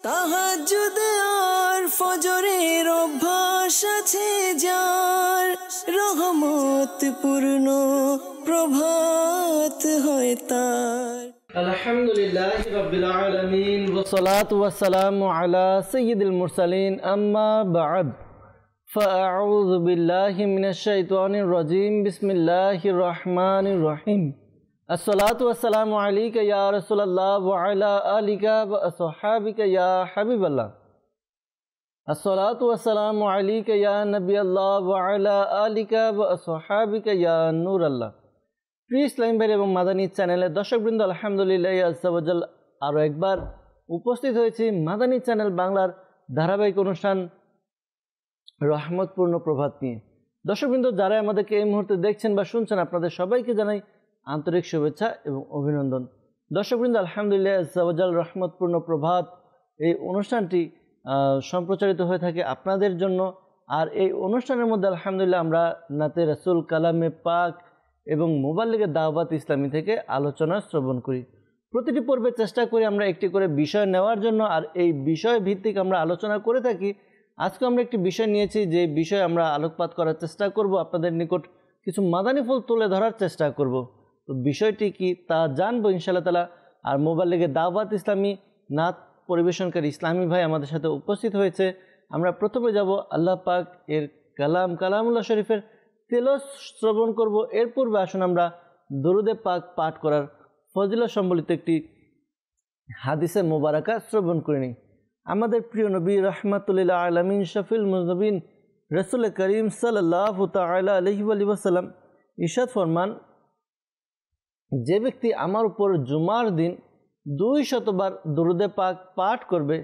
তাহাজ্জুদ আর ফজরের অভ্যাস আছে যার, রহমত পূর্ণ প্রভাত হয় তার। আলহামদুলিল্লাহি রাব্বিল আলামিন ওয়াসসালাতু ওয়াসসালামু আলা সাইয়্যিদিল মুরসালিন আম্মা বা'দ ফাআউযু বিল্লাহি মিনাশ শাইতানির রাজীম বিসমিল্লাহির রহমানির রহিম। আসসালাতু ওয়াসসালামু আলাইকা ইয়া রাসূলুল্লাহ ওয়া আলা আলিকা ওয়া আসহাবিকা ইয়া হাবিবাল্লাহ। আসসালাতু ওয়াসসালামু আলাইকা ইয়া নবিয়াল্লাহ ওয়া আলা আলিকা ওয়া আসহাবিকা ইয়া নূরাল্লাহ। প্রিয় ইসলাম ভাই এবং মাদানী চ্যানেলের দর্শকবৃন্দ, আলহামদুলিল্লাহ আজ্জা ওয়া জাল আরও একবার উপস্থিত হয়েছি মাদানী চ্যানেল বাংলার ধারাবাহিক অনুষ্ঠান রহমতপূর্ণ প্রভাত নিয়ে। দর্শকবৃন্দ, যারা আমাদেরকে এই মুহূর্তে দেখছেন বা শুনছেন, আপনাদের সবাইকে জানাই আন্তরিক শুভেচ্ছা এবং অভিনন্দন। দর্শকবৃন্দ, আলহামদুলিল্লাহ আজ্জা ওয়া জাল রহমতপূর্ণ প্রভাত এই অনুষ্ঠানটি সম্প্রচারিত হয়ে থাকে আপনাদের জন্য। আর এই অনুষ্ঠানের মধ্যে আলহামদুলিল্লাহ আমরা নাতে রাসূল, কালামে পাক এবং মুবাল্লিগের দাওয়াত ইসলামী থেকে আলোচনা শ্রবণ করি। প্রতিটি পর্বে চেষ্টা করি আমরা একটি করে বিষয় নেওয়ার জন্য, আর এই বিষয় ভিত্তিক আমরা আলোচনা করে থাকি। আজকে আমরা একটি বিষয় নিয়েছি, যে বিষয়ে আমরা আলোকপাত করার চেষ্টা করব, আপনাদের নিকট কিছু মাদানী ফুল তুলে ধরার চেষ্টা করব। তো বিষয়টি কি তা জানবো ইনশাআল্লাহ তাআলা। আর মুবাল্লিগের দাওয়াত ইসলামী নাত পরিবেশনকারী ইসলামী ভাই আমাদের সাথে উপস্থিত হয়েছে। আমরা প্রথমে যাব আল্লাহ পাক এর কালামুল্লাহ শরীফের তেলাওয়াত শ্রবণ করব। এর পূর্বে আসুন আমরা দরুদে পাক পাঠ করার ফজিলত সম্বলিত একটি হাদিসে মোবারকা শ্রবণ করে নিই। আমাদের প্রিয় নবী রাহমাতুল আলামিন শফিউল মুজনিবিন রাসূল করিম সাল্লাল্লাহু তাআলা আলাইহি ওয়া সাল্লাম ইরশাদ ফরমান, যে ব্যক্তি আমার উপর জুমার দিন 200 বার দরুদে পাক পাঠ করবে,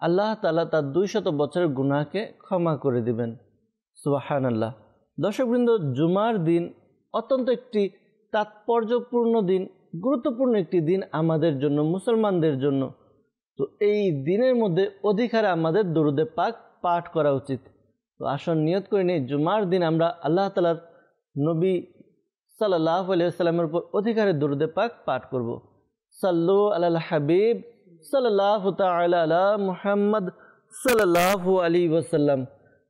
আল্লাহ তাআলা তার 200 বছরের গুনাহকে ক্ষমা করে দিবেন। সুবহানাল্লাহ। দর্শকবৃন্দ, জুমার দিন অত্যন্ত একটি তাৎপর্যপূর্ণ দিন, গুরুত্বপূর্ণ একটি দিন আমাদের জন্য, মুসলমানদের জন্য। তো এই দিনের মধ্যে অধিকারে আমাদের দরুদে পাক পাঠ করা উচিত। তো আসুন নিয়ত করে নিই, জুমার দিন আমরা আল্লাহ তাআলার নবী সাল্লাল্লাহু আলাইহি ওয়াসাল্লামের উপর অধিকারে দরুদে পাক পাঠ করব। সাল্লু আলাল হাবিব সাল্লাল্লাহু তাআলা আলা মুহাম্মদ সাল্লাল্লাহু আলাইহি ওয়াসাল্লাম।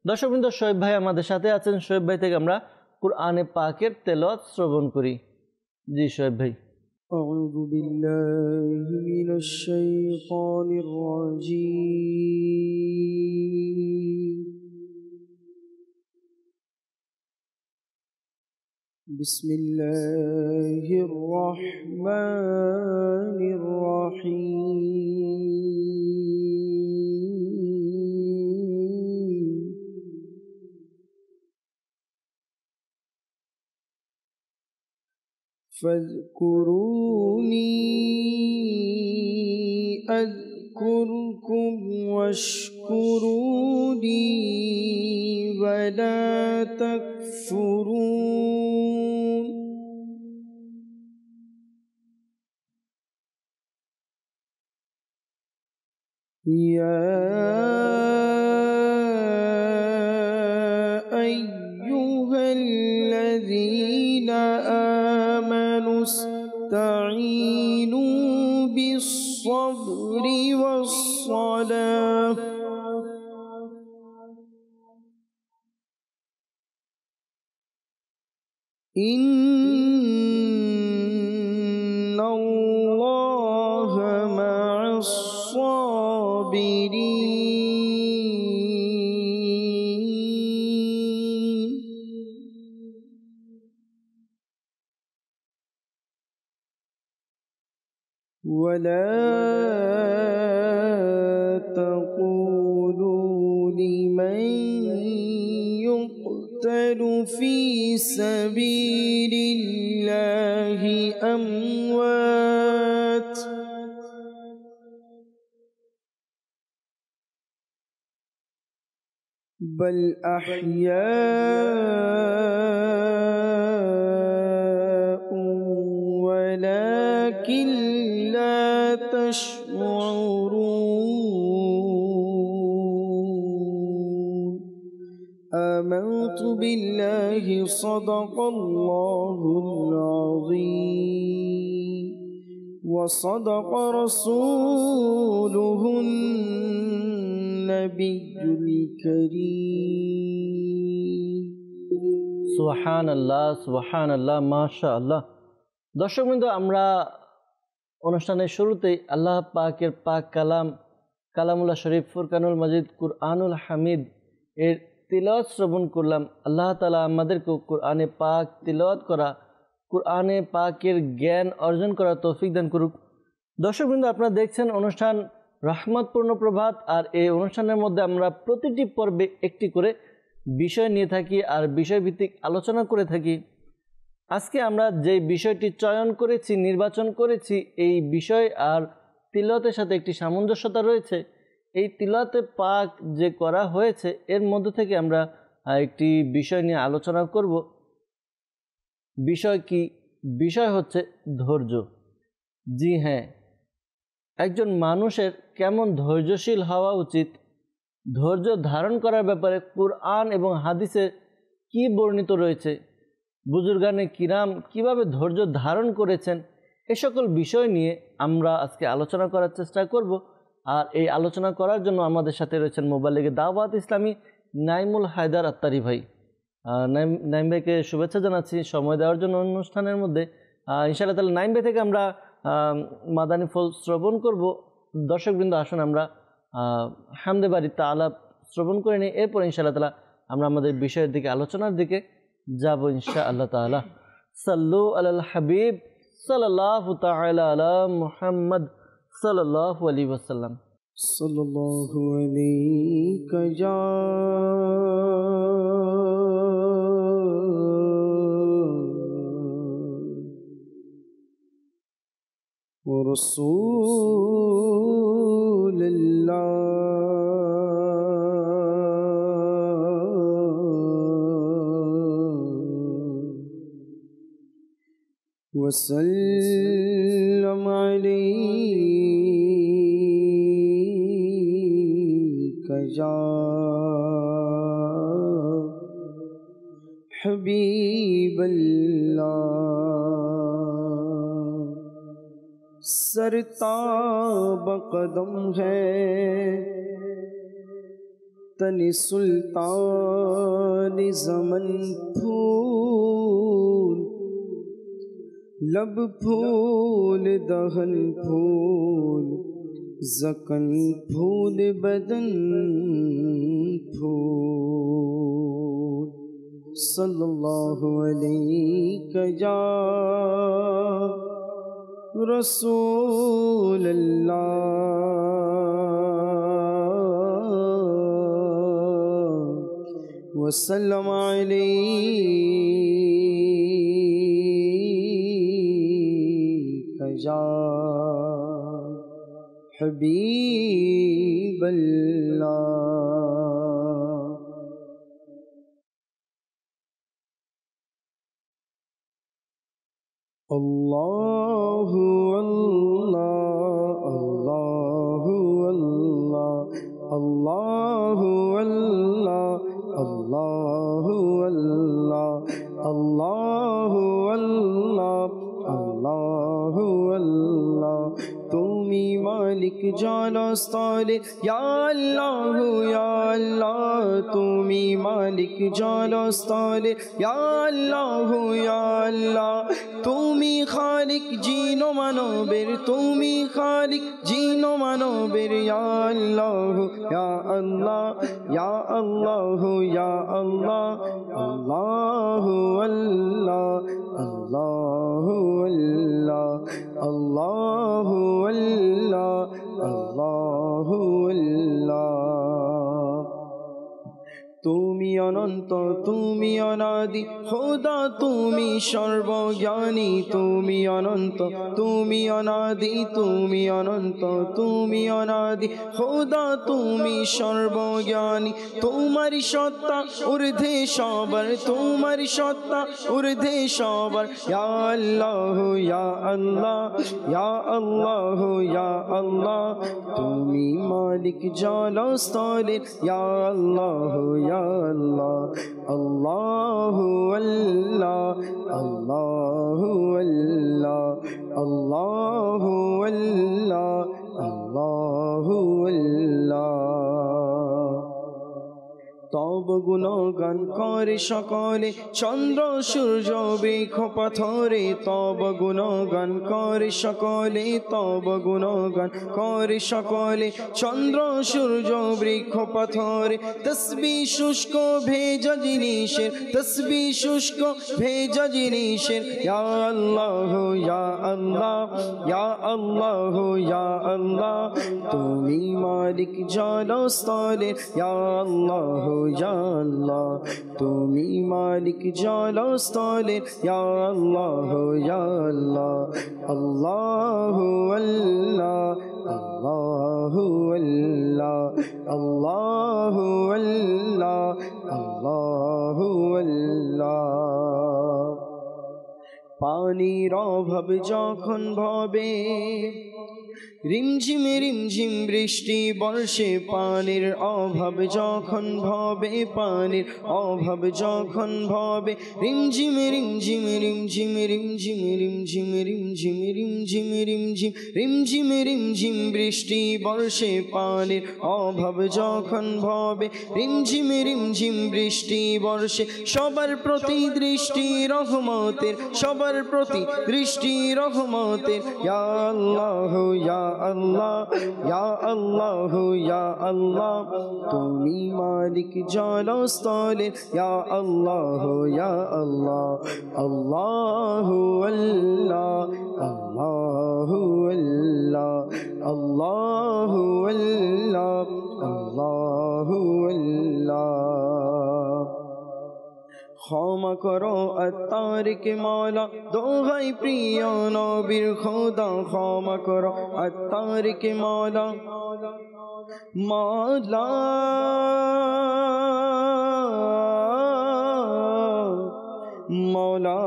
দর্শকবৃন্দ, শোয়েব ভাই আমাদের সাথে আছেন। শোয়েব ভাই থেকে আমরা কুরআনে পাকের তেলাওয়াত শ্রবণ করি। জি শোয়েব ভাই। আউযু বিল্লাহি মিনাশ শাইতানির রাজীম। বিসমিল্লাহির রহমানির রহিম। فاذكروني أذكركم واشكروا لي ولا تكفرون. يا أيها الذين آمنوا استعينوا بالصبر والصلاة إن الله مع الصابرين. ولا تقولوا لمن يقتل في سبيل الله أموات بل أحياء ولكن لا تشعرون. آمنت بالله صدق الله العظيم وصدق رسوله النبي الكريم সুবহানাল্লাহ সুবহানাল্লাহ মাশাআল্লাহ। দর্শকবৃন্দ, আমরা অনুষ্ঠানের শুরুতেই আল্লাহ পাকের পাক কালাম কালামুল্লাহ শরীফ, ফুরকানুল মাজিদ, কুরআনুল হামিদ এর তিলাওয়াত শ্রবণ করলাম। আল্লাহ তাআলা আমাদেরকে কুরআনে পাক তিলাওয়াত করা, কুরআনে পাকের জ্ঞান অর্জন করা তৌফিক দান করুক। দর্শকবৃন্দ, আপনারা দেখছেন অনুষ্ঠান রহমতপূর্ণ প্রভাত, আর এই অনুষ্ঠানের মধ্যে আমরা প্রতিটি পর্বে একটি করে বিষয় নিয়ে থাকি আর বিষয়ভিত্তিক আলোচনা করে থাকি। আজকে আমরা যে বিষয়টি চয়ন করেছি, নির্বাচন করেছি, এই বিষয় আর তিলাওয়াতের সাথে একটি সামঞ্জস্যতা রয়েছে। এই তিলাওয়াতে পাক যে করা হয়েছে এর মধ্যে থেকে আমরা একটি বিষয় নিয়ে আলোচনা করব। বিষয় কি? বিষয় হচ্ছে ধৈর্য। জি হ্যাঁ, একজন মানুষের কেমন ধৈর্যশীল হওয়া উচিত, ধৈর্য ধারণ করার ব্যাপারে কুরআন এবং হাদিসে কি বর্ণিত রয়েছে, বুজুর্গানে কিরাম কিভাবে ধৈর্য ধারণ করেছেন, এ সকল বিষয় নিয়ে আমরা আজকে আলোচনা করার চেষ্টা করব। আর এই আলোচনা করার জন্য আমাদের সাথে রয়েছেন মোবাল্লিগে দাওয়াত ইসলামী নাইমুল হায়দার আত্তারি ভাই। নাইম ভাইকে শুভেচ্ছা জানাচ্ছি সময় দেওয়ার জন্য অনুষ্ঠানের মধ্যে। ইনশাআল্লাহ তাআলা নাইম ভাই থেকে আমরা মাদানী ফল শ্রবণ করব। দর্শকবৃন্দ, আসুন আমরা হামদে বাড়ি তাআলা শ্রবণ করে নিই, এরপর ইনশাআল্লাহ তাআলা আমরা আমাদের বিষয়ের দিকে, আলোচনার দিকে যাব ইনশাআল্লাহ তাআলা। সাল্লু আলাল হাবিব সাল্লাল্লাহু তাআলা আলা মুহাম্মদ সাল্লাল্লাহু আলাইহি ওয়াসাল্লাম। সাল্লাল্লাহু আলাইকা ইয়া রাসূলুল্লাহ وسلم عليك يا حبيب الله سرتاب قدم ہے تن سلطان زمن پھول لب پھول دہن پھول زکن پھول بدن پھول صلی اللہ علیہ یا رسول اللہ وسلم علیہ یا حبیب اللہ اللہ اللہ اللہ اللہ اللہ اللہ اللہ اللہ اللہ اللہ تمی مالک جانستان یا اللہ تمی مالک جانستان یا اللہ تمی خالق جین و منوبر تمی خالق جین و منوبر یا اللہ یا اللہ یا اللہ یا اللہ اللہ اللہ اللہ اللہ اللہ اللہ اللہ তুমি অনন্ত তুমি অনাদি খোদা তুমি সর্বজ্ঞানী তুমি অনন্ত তুমি অনাদি তুমি অনন্ত তুমি অনাদি খোদা তুমি সর্বজ্ঞানী তোমার সত্তা ঊর্ধ্বে সবার তোমার সত্তা ঊর্ধ্বে সবার ইয়া আল্লাহ ইয়া আল্লাহ ইয়া আল্লাহ ইয়া আল্লাহ তুমি মালিক জালালের ইয়া আল্লাহ یا اللہ اللہ اللہ اللہ اللہ اللہ اللہ اللہ তব গুণগান করে সকলে চন্দ্র সূর্য বৃক্ষ পাথরে তব গুণগান করে সকলে তব গুণগান করে সকলে চন্দ্র সূর্য বৃক্ষ পাথরে তসবি শুষ্ক ভেজা জিনিসের তসবি শুষ্ক ভেজা জিনিসের ইয়া আল্লাহ ইয়া আল্লাহ ইয়া আল্লাহ ইয়া আল্লাহ তুমি মালিক জলস্থলের ইয়া আল্লাহ ইয়া আল্লাহ তুমি মালিক জলস্থলের ইয়া আল্লাহ ইয়া আল্লাহ আল্লাহু আল্লাহ আল্লাহু আল্লাহ আল্লাহু আল্লাহ আল্লাহু আল্লাহ পানির অভাব যখন ভবে রিমঝিম রিমঝিম বৃষ্টি বর্ষে পানির অভাব যখন ভবে পানির অভাব যখন ভবে রিমঝিম রিমঝিম রিমঝিম রিমঝিম রিমঝিম রিমঝিম রিমঝিম রিমঝিম রিমঝিম রিমঝিম বৃষ্টি বর্ষে পানির অভাব যখন ভবে রিমঝিম রিমঝিম বৃষ্টি বর্ষে সবার প্রতি দৃষ্টি রহমতের সবার প্রতি দৃষ্টি রহমতের ইয়া আল্লাহ ইয়া আল্লাহ ইয়া আল্লাহ ইয়া আল্লাহ তুমি মালিক জলস্থলের ইয়া আল্লাহ ইয়া আল্লাহ আল্লাহু আল্লাহ আল্লাহু আল্লাহ আল্লাহু আল্লাহ আল্লাহু আল্লাহ ক্ষমা করো আত্মারিকে মাওলা দোহাই প্রিয় নবীর খোদা ক্ষমা করো আত্মারিকে মাওলা মাওলা মাওলা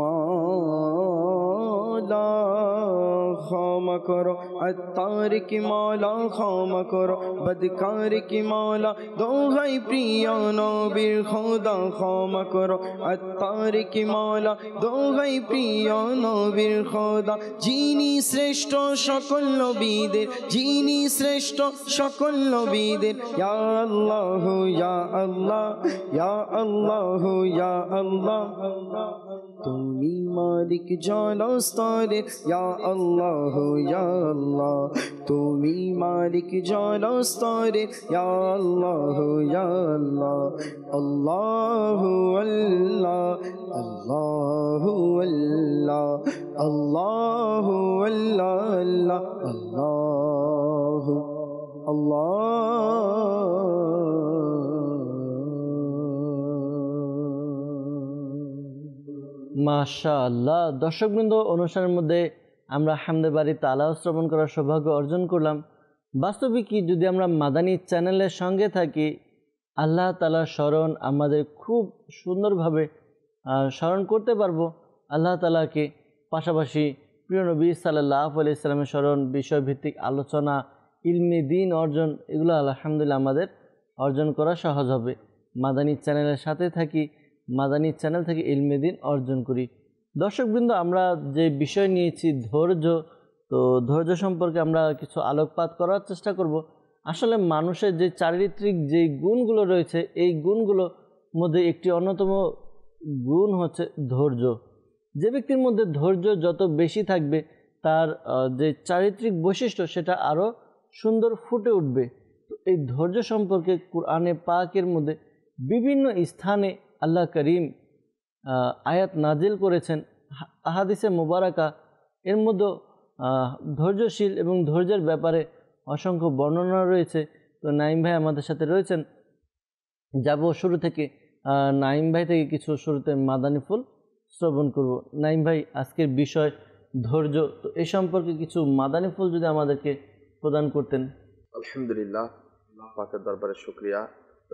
মাওলা ক্ষমা করো আত্মারিকে মাওলা ক্ষমা করো বদকারিকে মাওলা দোহাই প্রিয় নবীর খোদা ক্ষমা করো আত্মারিকে মাওলা দোহাই প্রিয় নবীর খোদা যিনি শ্রেষ্ঠ সকল নবীদের যিনি শ্রেষ্ঠ সকল নবীদের ইয়া আল্লাহ ইয়া আল্লাহ ইয়া আল্লাহ ইয়া আল্লাহ তুমি মালিক জলস্থলের ইয়া আল্লাহ ইয়া আল্লাহ তুমি মালিক জলস্থলের ইয়া আল্লাহ ইয়া আল্লাহ আল্লাহু আল্লাহ আল্লাহু আল্লাহ আল্লাহু আল্লাহ আল্লাহু আল্লাহ মাশাআল্লাহ। দর্শকবৃন্দ, অনুষ্ঠানের মধ্যে আমরা হামদে বাড়ি তালা শ্রবণ করার সৌভাগ্য অর্জন করলাম। বাস্তবিক কি যদি আমরা মাদানী চ্যানেলের সঙ্গে থাকি, আল্লাহ তাআলার স্মরণ আমাদের খুব সুন্দরভাবে স্মরণ করতে পারবো আল্লাহ তাআলাকে। পাশাপাশি প্রিয় নবী সাল্লাল্লাহু আলাইহি সাল্লামের স্মরণ, বিষয়ভিত্তিক আলোচনা, ইলমে দ্বীন অর্জন, এগুলো আলহামদুলিল্লাহ আমাদের অর্জন করা সহজ হবে। মাদানী চ্যানেলের সাথে থাকি, মাদানী চ্যানেল থেকে ইলমে দ্বীন অর্জন করি। দর্শকবৃন্দ, আমরা যে বিষয় নিয়েছি ধৈর্য, তো ধৈর্য সম্পর্কে আমরা কিছু আলোকপাত করার চেষ্টা করব। আসলে মানুষের যে চারিত্রিক যে গুণগুলো রয়েছে, এই গুণগুলোর মধ্যে একটি অন্যতম গুণ হচ্ছে ধৈর্য। যে ব্যক্তির মধ্যে ধৈর্য যত বেশি থাকবে, তার যে চারিত্রিক বৈশিষ্ট্য সেটা আরও সুন্দর ফুটে উঠবে। তো এই ধৈর্য সম্পর্কে কুরআনে পাকের মধ্যে বিভিন্ন স্থানে আল্লাহ করিম আয়াত নাজিল করেছেন, আহাদিসে মুবারাকা এর মধ্যে ধৈর্যশীল এবং ধৈর্যের ব্যাপারে অসংখ্য বর্ণনা রয়েছে। তো নাইম ভাই আমাদের সাথে রয়েছেন, যাব শুরু থেকে নাইম ভাই থেকে কিছু শুরুতে মাদানী ফুল শ্রবণ করব। নাইম ভাই, আজকের বিষয় ধৈর্য, তো এই সম্পর্কে কিছু মাদানী ফুল যদি আমাদেরকে প্রদান করতেন। আলহামদুলিল্লাহ, আল্লাহ পাকের দরবারে শুকরিয়া।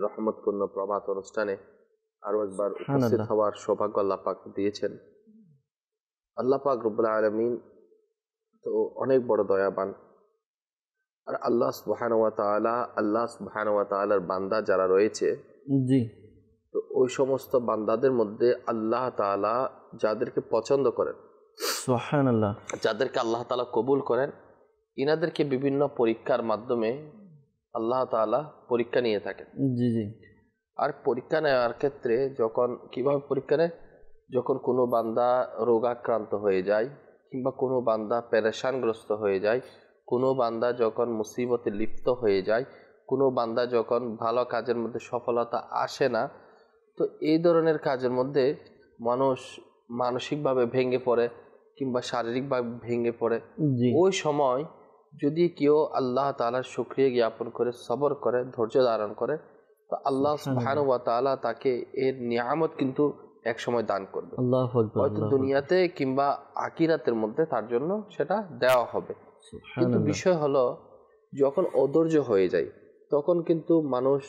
রহমতপূর্ণ প্রভাত অনুষ্ঠানে আরো একবার উপস্থিত হওয়ার সৌভাগ্য আল্লাহ পাক দিয়েছেন। আল্লাহ পাক রব্বুল আলামিন তো অনেক বড় দয়াবান। আর আল্লাহ সুবহানাহু ওয়া তাআলার বান্দা যারা রয়েছে, জি, তো ওই সমস্ত বান্দাদের মধ্যে আল্লাহ তাআলা যাদেরকে পছন্দ করেন, সুবহানাল্লাহ, যাদেরকে আল্লাহ তাআলা কবুল করেন, ইনাদেরকে বিভিন্ন পরীক্ষার মাধ্যমে আল্লাহ তাআলা পরীক্ষা নিয়ে থাকেন। জি জি। আর পরীক্ষা নেওয়ার ক্ষেত্রে যখন কিভাবে পরীক্ষা নেয়, যখন কোনো বান্দা রোগাক্রান্ত হয়ে যায় কিংবা কোনো বান্দা পেরেশানগ্রস্ত হয়ে যায়, কোনো বান্দা যখন মুসিবতে লিপ্ত হয়ে যায়, কোনো বান্দা যখন ভালো কাজের মধ্যে সফলতা আসে না, তো এই ধরনের কাজের মধ্যে মানুষ মানসিকভাবে ভেঙে পড়ে কিংবা শারীরিকভাবে ভেঙে পড়ে। ওই সময় যদি কেউ আল্লাহ তাআলার শুকরিয়া জ্ঞাপন করে, সবর করে, ধৈর্য ধারণ করে, তো আল্লাহ সুবহানাহু ওয়া তাআলা তাকে এর নিয়ামত কিন্তু এক সময় দান করবে, হয়তো দুনিয়াতে কিংবা আখিরাতের মধ্যে তার জন্য সেটা দেওয়া হবে। কিন্তু বিষয় হলো, যখন অধৈর্য হয়ে যায় তখন কিন্তু মানুষ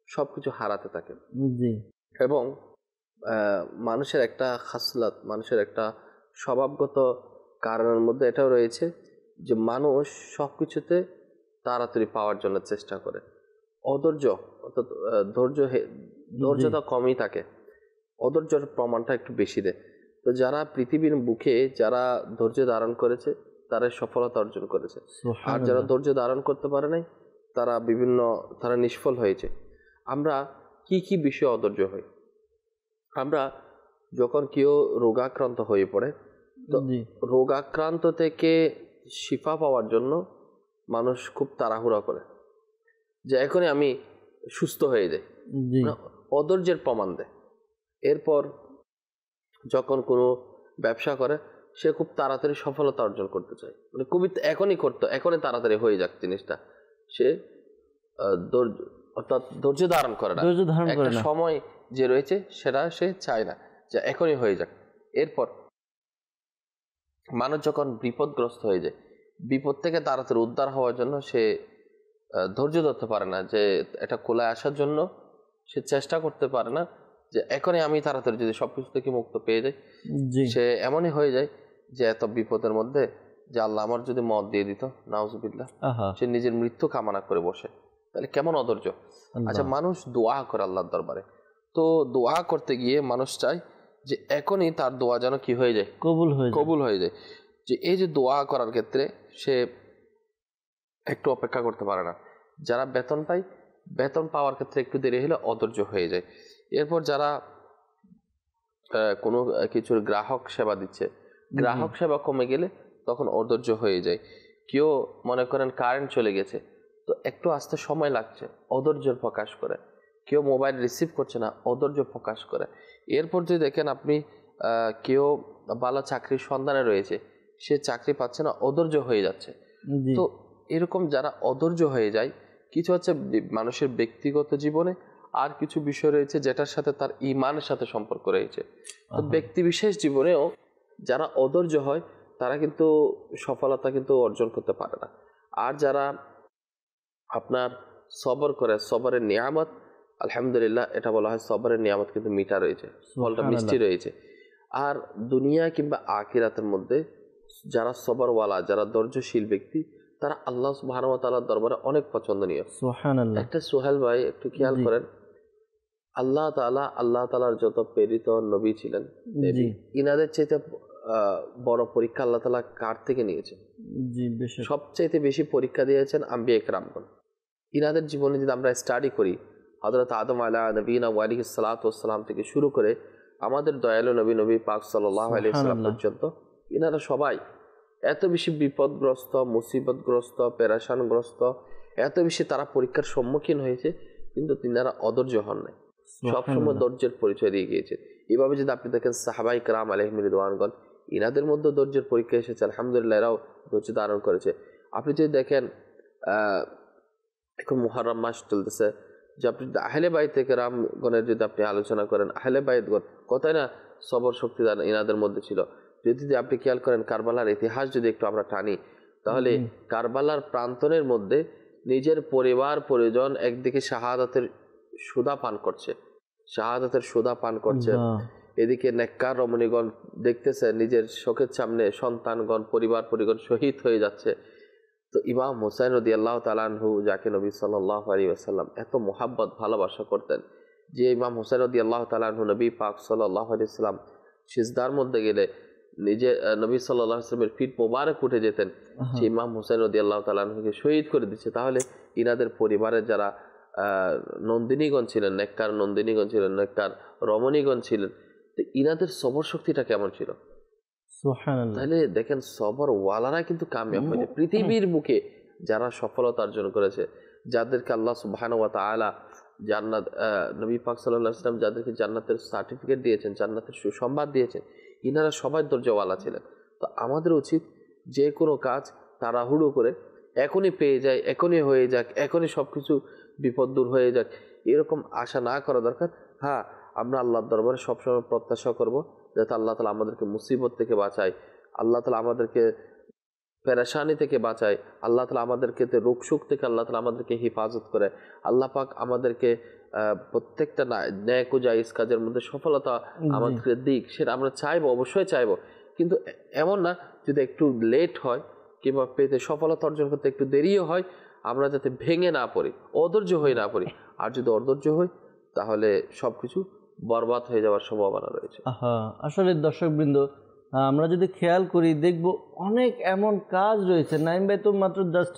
সবকিছু হারাতে থাকে। এবং মানুষের একটা খাসলাত, মানুষের একটা স্বভাবগত কারণের মধ্যে এটাও রয়েছে যে মানুষ সবকিছুতে তাড়াতাড়ি পাওয়ার জন্য চেষ্টা করে। অধৈর্য অর্থাৎ ধৈর্যটা কমই থাকে, অধৈর্যের প্রমাণটা একটু বেশি দেয়। তো যারা পৃথিবীর বুকে যারা ধৈর্য ধারণ করেছে তারা সফলতা অর্জন করেছে, আর যারা ধৈর্য ধারণ করতে পারে নাই তারা নিষ্ফল হয়েছে। আমরা কি কি বিষয়ে অধৈর্য হই? আমরা যখন কেউ রোগাক্রান্ত হয়ে পড়ে, তো রোগাক্রান্ত থেকে শিফা পাওয়ার জন্য মানুষ খুব তাড়াহুড়া করে যে এখনই আমি সুস্থ হয়ে যাই, অধৈর্যের প্রমাণ দেয়। এরপর যখন কোনো ব্যবসা করে, সে খুব তাড়াতাড়ি সফলতা অর্জন করতে চায়, মানে খুবই এখনই তাড়াতাড়ি হয়ে যাক জিনিসটা, সে অর্থাৎ ধৈর্য ধারণ করে না, একটা সময় যে রয়েছে সেটা সে চায় না যে এখনই হয়ে যাক। এরপর মানুষ যখন বিপদগ্রস্ত হয়ে যায়, বিপদ থেকে তাড়াতাড়ি উদ্ধার হওয়ার জন্য সে ধৈর্য ধরতে পারে না, যে এটা কোলায় আসার জন্য সে চেষ্টা করতে পারে না যে এখনই আমি তাড়াতাড়ি যদি সবকিছু থেকে মুক্ত পেয়ে যাই। সে এমনই হয়ে যায় যে এত বিপদের মধ্যে যে আল্লাহ আমার যদি মত দিয়ে দিত, নাউজুবিল্লাহ, সে নিজের মৃত্যু কামনা করে বসে। তাহলে কেমন অধৈর্য! আচ্ছা, মানুষ দোয়া করে আল্লাহর দরবারে, তো দোয়া করতে গিয়ে মানুষ চায় যে এখনই তার দোয়া যেন কি হয়ে যায়, কবুল হয়ে যায়। যে এই যে দোয়া করার ক্ষেত্রে সে একটু অপেক্ষা করতে পারে না। যারা বেতন পায়, বেতন পাওয়ার ক্ষেত্রে একটু দেরি হলে অধৈর্য হয়ে যায়। এরপর যারা কোনো কিছুর গ্রাহক সেবা দিচ্ছে, গ্রাহক সেবা কমে গেলে তখন অধৈর্য হয়ে যায়। কেউ মনে করেন কারেন্ট চলে গেছে, তো একটু আসতে সময় লাগছে, অধৈর্যের প্রকাশ করে। কেউ মোবাইল রিসিভ করছে না, অধৈর্য প্রকাশ করে। এরপর যদি দেখেন আপনি কেউ ভালো চাকরির সন্ধানে রয়েছে, সে চাকরি পাচ্ছে না, অধৈর্য হয়ে যাচ্ছে। তো এরকম যারা অধৈর্য হয়ে যায়, কিছু হচ্ছে মানুষের ব্যক্তিগত জীবনে, আর কিছু বিষয় রয়েছে যেটার সাথে তার ঈমানের সাথে সম্পর্ক রয়েছে। তো ব্যক্তি বিশেষ জীবনেও যারা অধৈর্য হয় তারা কিন্তু সফলতা কিন্তু অর্জন করতে পারে না। আর যারা আপনার সবর করে, সবরের নিয়ামত, আলহামদুলিল্লাহ, এটা বলা হয় সবরের নিয়ামত কিন্তু মিঠা রয়েছে, ফলটা মিষ্টি রয়েছে। আর দুনিয়া কিংবা আখিরাতের মধ্যে যারা সবরওয়ালা, যারা ধৈর্যশীল ব্যক্তি, তারা আল্লাহ সুবহানাহু ওয়া তাআলার দরবারে অনেক পছন্দনীয়। সুবহানাল্লাহ। একটা সোহেল ভাই একটু খেয়াল করেন, আল্লাহ তাআলার যত প্রেরিত নবী ছিলেন, ইনাদের চাইতে বড় পরীক্ষা আল্লাহ তাআলা কার থেকে নিয়েছেন? সবচাইতে বেশি পরীক্ষা দিয়েছেন আম্বিয়া কেরামগণ। ইনাদের জীবনে যদি আমরা স্টাডি করি, হযরত আদম আলাইহিস সালাতু ওয়াস সালাম থেকে শুরু করে আমাদের দয়ালু নবী পাক সাল্লাল্লাহু আলাইহি ওয়াসাল্লাম পর্যন্ত, ইনারা সবাই এত বেশি বিপদগ্রস্ত, মুসিবতগ্রস্ত, পেরেশানগ্রস্ত, এত বেশি তারা পরীক্ষার সম্মুখীন হয়েছে, কিন্তু তিনারা অধৈর্য হন নাই, সবসময় ধৈর্যের পরিচয় দিয়ে গিয়েছে। এভাবে যদি আপনি দেখেন সাহাবায়ে কেরাম আলাইহিম রিদওয়ানগণ, ইনাদের মধ্যে ধৈর্যের পরীক্ষা এসেছে, আলহামদুলিল্লাহ, এরাও ধৈর্য ধারণ করেছে। আপনি যদি দেখেন এখন মুহররম মাস চলতেছে, যে আপনি আহলে বাইতে কেরামগণের যদি আপনি আলোচনা করেন, আহলে বাইতগণ কথাই না সবর শক্তি ইনাদের মধ্যে ছিল। যদি আপনি খেয়াল করেন কারবালার ইতিহাস যদি একটু আমরা টানি, তাহলে কারবালার প্রান্তরের মধ্যে নিজের পরিবার পরিজন একদিকে শাহাদাতের সুধা পান করছে, এদিকে নেককার রমণীগণ দেখতেছে নিজের চোখের সামনে সন্তানগণ, পরিবার পরিগণ শহীদ হয়ে যাচ্ছে। তো ইমাম হুসাইন রাদিয়াল্লাহু তাআলা আনহু, যাকে নবী সাল্লাল্লাহু আলাইহি ওয়াসাল্লাম এত মোহাব্বত ভালোবাসা করতেন, যে ইমাম হুসাইন রাদিয়াল্লাহু তাআলা আনহু নবী পাক সাল্লাল্লাহু আলাইহি ওয়াসাল্লাম সিজদার মধ্যে গেলে নিজে নবী সাল্লাল্লাহু আলাইহি ওয়াসাল্লামের পিঠ মোবারক উঠে যেতেন, যে ইমাম হুসাইন রাদিয়াল্লাহু তাআলা আনহুকে শহীদ করে দিচ্ছে। তাহলে ইনাদের পরিবারের যারা নন্দিনীগণ ছিলেন, নেককার নন্দিনীগণ ছিলেন, নেককার রমণীগণ ছিলেন, তো ইনাদের সবর শক্তিটা কেমন ছিল। সুবহানাল্লাহ। তাহলে দেখেন সবর ওয়ালারা কিন্তু কামিয়াব হয়েছে। পৃথিবীর বুকে যারা সফলতা অর্জন করেছে, যাদেরকে আল্লাহ সুবহানাহু ওয়া তাআলা জান্নাত, নবী পাক সাল্লাল্লাহু আলাইহি ওয়াসাল্লাম যাদেরকে জান্নাতের সার্টিফিকেট দিয়েছেন, জান্নাতের সুসংবাদ দিয়েছেন, ইনারা সবাই ধৈর্যওয়ালা ছিলেন। তো আমাদের উচিত যে কোনো কাজ তাড়াহুড়ো করে এখনই পেয়ে যায়, এখনই হয়ে যাক, এখনই সব কিছু বিপদ দূর হয়ে যাক, এরকম আশা না করা দরকার। হ্যাঁ, আমরা আল্লাহর দরবারে সবসময় প্রত্যাশা করব যাতে আল্লাহ তাআলা আমাদেরকে মুসিবত থেকে বাঁচায়, আল্লাহ তাআলা আমাদেরকে পেরেশানি থেকে বাঁচায়, আল্লাহ তাআলা আমাদেরকে রোগ শোক থেকে আল্লাহ তাআলা আমাদেরকে হেফাজত করে, আল্লাহ পাক আমাদেরকে প্রত্যেকটা ন্যায় ও জায়েজ কাজের মধ্যে সফলতা আমাদেরকে দিক, সেটা আমরা চাইবো, অবশ্যই চাইবো। কিন্তু এমন না যদি একটু লেট হয় কিংবা পেতে সফলতা অর্জন করতে একটু দেরিও হয়, আমরা যাতে ভেঙে না পড়ি, অধৈর্য হয়ে না পড়ি। আর যদি অধৈর্য হই তাহলে সবকিছু বরবাদ হয়ে যাওয়ার সম্ভাবনা রয়েছে। আসলে দর্শকবৃন্দ, আমরা যদি খেয়াল করি দেখব অনেক এমন কাজ রয়েছে। নাইম ভাই তো মাত্র জাস্ট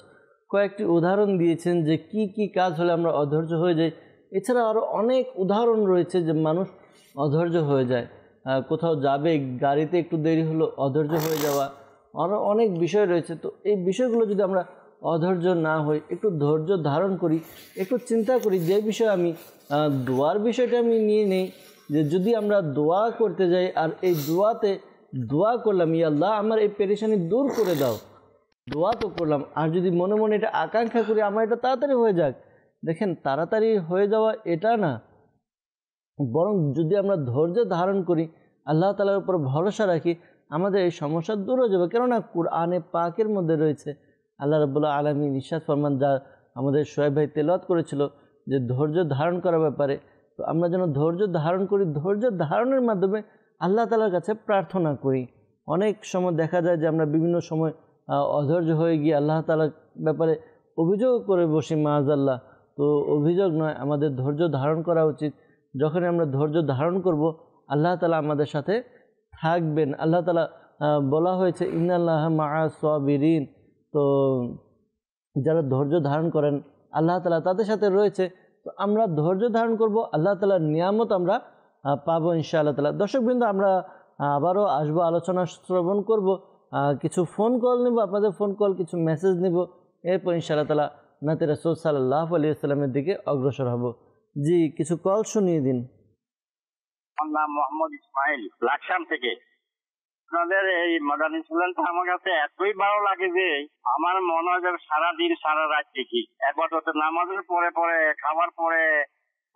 কয়েকটি উদাহরণ দিয়েছেন যে কি কি কাজ হলে আমরা অধৈর্য হয়ে যাই। এছাড়া আরও অনেক উদাহরণ রয়েছে যে মানুষ অধৈর্য হয়ে যায়। কোথাও যাবে, গাড়িতে একটু দেরি হলো, অধৈর্য হয়ে যাওয়া, আরও অনেক বিষয় রয়েছে। তো এই বিষয়গুলো যদি আমরা অধৈর্য না হই, একটু ধৈর্য ধারণ করি, একটু চিন্তা করি, যে বিষয়ে আমি দোয়ার বিষয়টা আমি নিয়ে নেই, যে যদি আমরা দোয়া করতে যাই আর এই দোয়াতে দোয়া করলাম, ইয়া আল্লাহ আমার এই পেরেশানি দূর করে দাও, দোয়া তো করলাম, আর যদি মনে মনে এটা আকাঙ্ক্ষা করি আমার এটা তাড়াতাড়ি হয়ে যাক, দেখেন তাড়াতাড়ি হয়ে যাওয়া এটা না, বরং যদি আমরা ধৈর্য ধারণ করি, আল্লাহ তাআলার উপর ভরসা রাখি, আমাদের এই সমস্যা দূর হয়ে যাবে। কেননা কুরআনে পাকের মধ্যে রয়েছে, আল্লাহ রাব্বুল আলামিন ইরশাদ ফরমান, যা আমাদের সোহেব ভাই তেলাওয়াত করেছিল, যে ধৈর্য ধারণ করার ব্যাপারে। তো আমরা যেন ধৈর্য ধারণ করি, ধৈর্য ধারণের মাধ্যমে আল্লাহ তাআলার কাছে প্রার্থনা করি। অনেক সময় দেখা যায় যে আমরা বিভিন্ন সময় অধৈর্য হয়ে গিয়ে আল্লাহ তাআলার ব্যাপারে অভিযোগ করে বসি, মাআযাল্লাহ। তো অভিযোগ নয়, আমাদের ধৈর্য ধারণ করা উচিত। যখন আমরা ধৈর্য ধারণ করব, আল্লাহ তাআলা আমাদের সাথে থাকবেন। আল্লাহ তাআলা বলা হয়েছে ইন্নাল্লাহা মাআস সাবিরিন, তো যারা ধৈর্য ধারণ করেন আল্লাহ তাআলা তাদের সাথে রয়েছে। তো আমরা ধৈর্য ধারণ করব, আল্লাহ তাআলার নিয়ামত আমরা পাবো ইনশাআল্লাহ তাআলা। দর্শকবৃন্দ, আমরা আবারও আসবো, আলোচনা শ্রবণ করব, কিছু ফোন কল নেব, আপনাদের ফোন কল, কিছু মেসেজ নেব, এরপর ইনশাআল্লাহ তাআলা নাতে রাসূল সাল্লাল্লাহু আলাইহি ওয়াসাল্লামের দিকে অগ্রসর হব। জি, কিছু কল শুনিয়ে দিন। আমার নাম মোহাম্মদ ইসমাইল, লাকসাম থেকে। আপনাদের এই মাদানী চ্যানেলটা আমার কাছে এতই ভালো লাগে যে আমার মনে হয় যে সারাদিন সারা রাত দেখি। একবার নামাজের পরে পরে, খাবার পরে,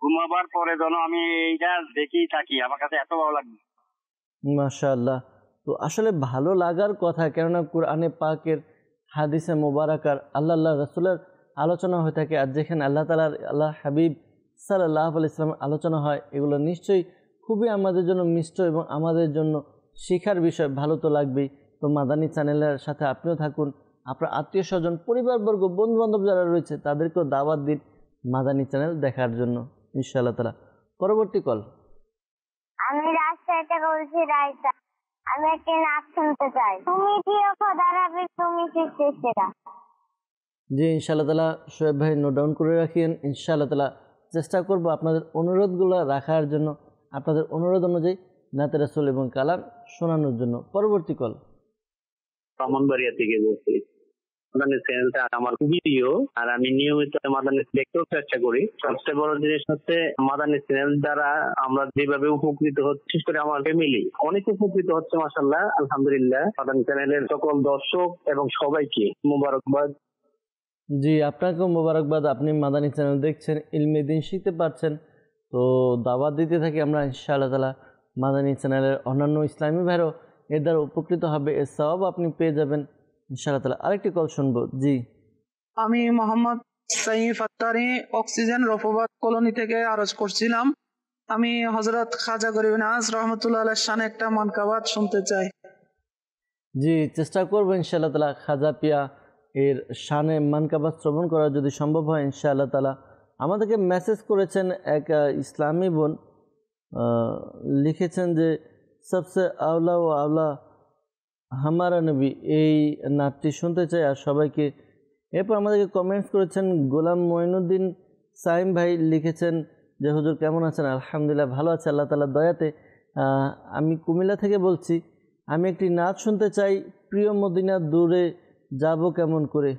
ঘুমাবার পরে যেন আমি এইটা দেখেই থাকি। আমার কাছে এত ভালো লাগে। মাশাআল্লাহ। তো আসলে ভালো লাগার কথা, কেননা কুরআনে পাকের হাদিসে মোবারকার আল্লাহ রাসূলের আলোচনা হয়ে থাকে, আর যেখানে আল্লাহ তাআলার আল্লাহ হাবিব সাল্লাল্লাহু আলাইহি ওয়াসাল্লামের আলোচনা হয়, এগুলো নিশ্চয়ই খুবই আমাদের জন্য মিষ্ট এবং আমাদের জন্য শেখার বিষয়। ভালো তো লাগবেই। তো মাদানী চ্যানেলের সাথে আপনিও থাকুন, আপনার আত্মীয় স্বজন, পরিবারবর্গ, বন্ধুবান্ধব যারা রয়েছে তাদেরকেও দাওয়াত দিন মাদানী চ্যানেল দেখার জন্য ইনশাআল্লাহ তাআলা। পরবর্তী কল। আমি রাস্তায় থেকে বলছি রাইতা, আমি একটা নাচ শুনতে চাই। তুমি প্রিয় খোদা রাবি, তুমি সৃষ্টির সেরা। জি ইনশাআল্লাহ তাআলা, সোহেব ভাই নোট ডাউন করে রাখিয়েন। ইনশাআল্লাহ তাআলা চেষ্টা করব আপনাদের অনুরোধগুলো রাখার জন্য, আপনাদের অনুরোধ অনুযায়ী নাতে রাসূল এবং কালাম শোনানোর জন্য। পরবর্তী কল। ব্রাহ্মণবাড়িয়া থেকে বলছি। মাদানী চ্যানেলটা আমার খুবই প্রিয়, আর আমি নিয়মিত মাদানী দেখতেও চেষ্টা করি। সবচেয়ে বড় জিনিস হচ্ছে মাদানী চ্যানেল দ্বারা আমরা যেভাবে উপকৃত হচ্ছি, বিশেষ করে আমার ফ্যামিলি অনেক উপকৃত হচ্ছে মাশাআল্লাহ, আলহামদুলিল্লাহ। মাদানী চ্যানেলের সকল দর্শক এবং সবাইকে মোবারকবাদ। জি, আপনাকেও মোবারকবাদ। আপনি মাদানী চ্যানেল দেখছেন, ইলমে দ্বীন শিখতে পারছেন। তো দাওয়াত দিতে থাকি আমরা ইনশাআল্লাহ তাআলা। মাদানী চ্যানেলের অন্যান্য ইসলামী ভাইরাও এর দ্বারা উপকৃত হবে, এর সওয়াব আপনি পেয়ে যাবেন ইনশাআল্লাহ তাআলা। আরেকটি কল শুনবো। জি, আমি মোহাম্মদ সাইফ আত্তারি, অক্সিজেন রফাবাদ কলোনি থেকে আরজ করছিলাম। আমি হযরত খাজা গরিব নওয়াজ রহমতুল্লাহ আলাইহির শানে একটা মানকাবাত শুনতে চাই। জি, চেষ্টা করবো ইনশাআল্লাহ তাআলা খাজা পিয়া এর শানে মানকাবাত শ্রবণ করা যদি সম্ভব হয় ইনশাআল্লাহ তাআলা। আমাদেরকে মেসেজ করেছেন এক ইসলামী বোন, লিখেছেন যে সবসে আওলা ও আওলা হামারা নবী, এই নাটটি শুনতে চাই আর সবাইকে এরপর আমাদেরকে কমেন্টস করেছেন গোলাম মঈনুদ্দিন সাইম ভাই, লিখেছেন যে হুজুর কেমন আছেন? আলহামদুলিল্লাহ ভালো আছে আল্লাহ তাআলার দয়াতে। আমি কুমিল্লা থেকে বলছি, আমি একটি নাচ শুনতে চাই, প্রিয় মদিনা দূরে যাব কেমন করে।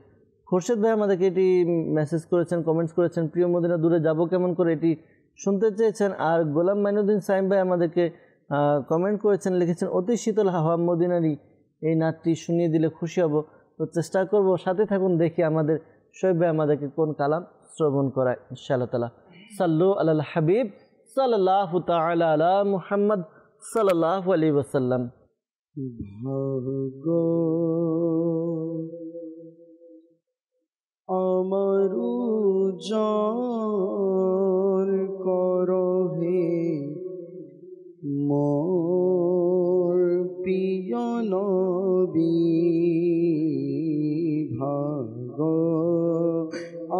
খোরশেদ ভাই আমাদেরকে এটি মেসেজ করেছেন, কমেন্টস করেছেন, প্রিয় মদিনা দূরে যাব কেমন করে, এটি শুনতে চেয়েছেন। আর গোলাম মঈনুদ্দিন সাইম ভাই আমাদেরকে কমেন্ট করেছেন, লিখেছেন অতি শীতল হাওয়া মদিনারি, এই নাচটি শুনিয়ে দিলে খুশি হব। তো চেষ্টা করব, সাথে থাকুন, দেখি আমাদের শোয়েব ভাই আমাদেরকে কোন কালাম শ্রবণ করায় ইনশাআল্লাহ তাআলা। সাল্লু আলাল হাবিব সাল্লাল্লাহু তাআলা আলা মুহাম্মদ সাল্লাল্লাহু আলাইহি ওয়াসাল্লাম। ভাগো আমার উজাড় করো হে মোর প্রিয় নবী, ভাগো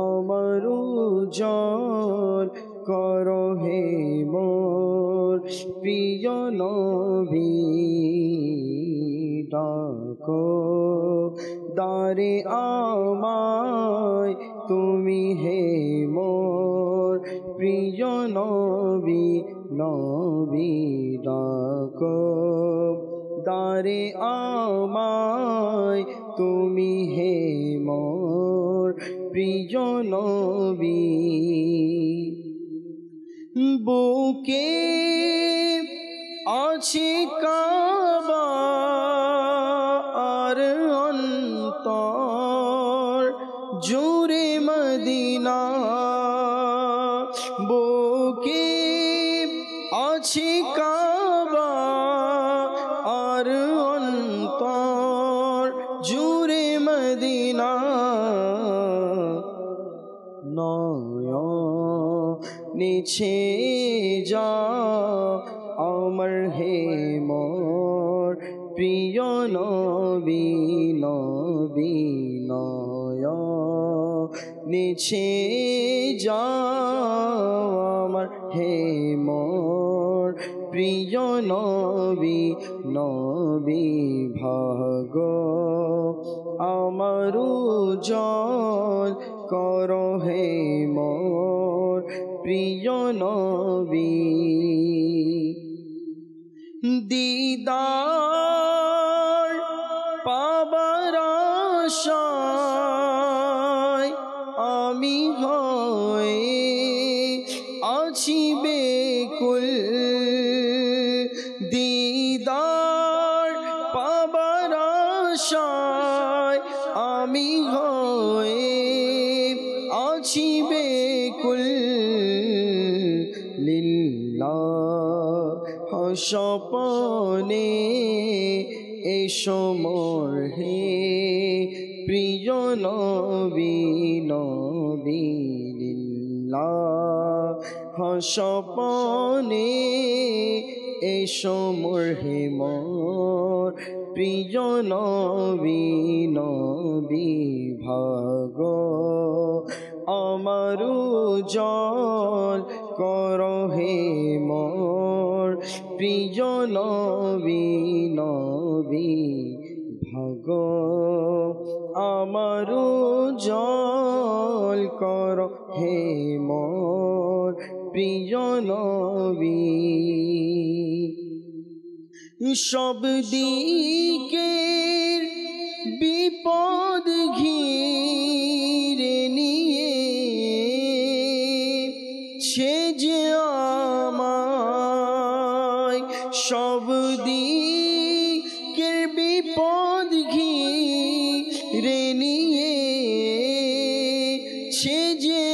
আমার উজাড় করো হে মোর প্রিয় নবী, ডাকো দারে আমায় তুমি হে মোর প্রিয় নবী, নবী ডাকো দারে আমায় তুমি হে মোর প্রিয় নবী। বুকে আছে কাবা আর অন্তর জুড়ে মদিনা, বুকে আছে কাবা আর অন্তর জুড়ে মদিনা, নিছে যা আমার হে মোর প্রিয় নবী, নবী নিছে যা আমার হে মোর প্রিয় নবী, নবী ভাগো আমার উজাড় করো হে মোর প্রিয় নবী। দিদার পাবার আশায় আমি হয়ে আছি বেকুল, দিদার পাবার আশায় আমি হয়ে আছি বেকুল, লিল্লাহ স্বপনে এসো মোর হে প্রিয় নবী, নবী লিল্লাহ স্বপনে এসো মোর হে মোর প্রিয় নবী, নবী ভাগো আমার উজাড় করো হে মোর প্রিয় নবী, নবী ভাগো আমার উজাড় করো হে মোর প্রিয় নবী। সব দিকের বিপদ ঘিরে নিয়ে সে যে আমায়, সব দিকের বিপদ ঘিরে নিয়ে সে যে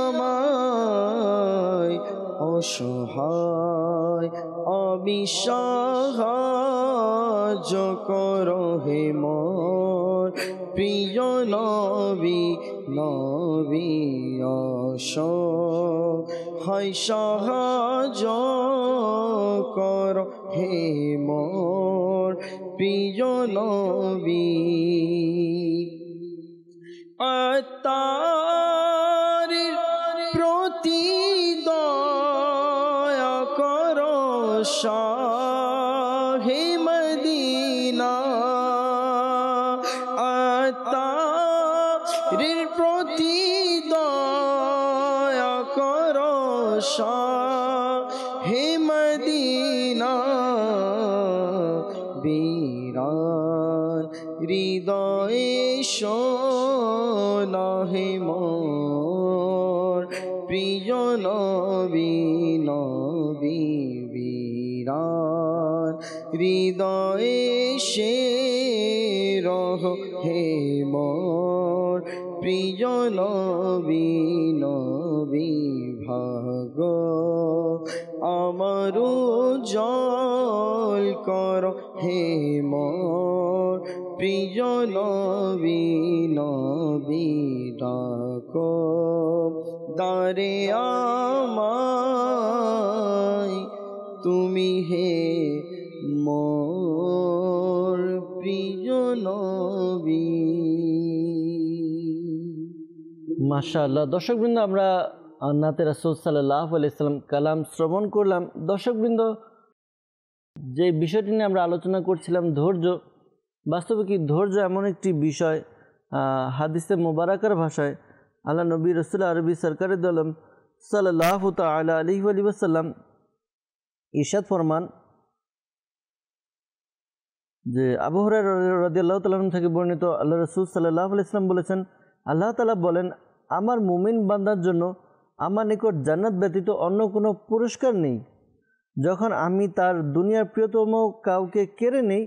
আমায়, অসহায় আমি সাহায্য করো হে মোর প্রিয় নবী, নবী অসহায় সাহায্য করো হে মোর প্রিয় নবী। আত্মারের প্রতি দয়া করো শাহে মদিনা, আত্মারের শাহে মদিনা বিরান হৃদয়ে সোনা হে মোর প্রিয় নবী নবী বিরান হৃদয়ে সে রহ হে মোর প্রিয় নবী নবী ভাগ আমার জল কর হে মোর প্রিয় নবী নবী ডাক দারে আমায় তুমি হে মোর প্রিয় নবী। মাশাআল্লাহ। দর্শকবৃন্দ, আমরা নাতে রাসূল সাল্লাল্লাহু আলাইহি সাল্লাম কালাম শ্রবণ করলাম। দর্শকবৃন্দ, যে বিষয়টি নিয়ে আমরা আলোচনা করছিলাম ধৈর্য, বাস্তবে কি ধৈর্য এমন একটি বিষয়, হাদিসে মুবারাকার ভাষায় আল্লাহ নবী রাসূল আরবি সরকারে দোলম সাল্লাল্লাহু তাআলা আলাইহি ওয়াসাল্লাম ইরশাদ ফরমান যে আবু হুরায়রা রাদিয়াল্লাহু তাআলা থেকে বর্ণিত, আল্লাহ রাসূল সাল্লাল্লাহু আলাইহি ওয়াসাল্লাম বলেছেন, আল্লাহ তাআলা বলেন, আমার মুমিন বান্দার জন্য আমার নিকট জান্নাত ব্যতীত অন্য কোনো পুরস্কার নেই। যখন আমি তার দুনিয়ার প্রিয়তম কাউকে কেড়ে নেই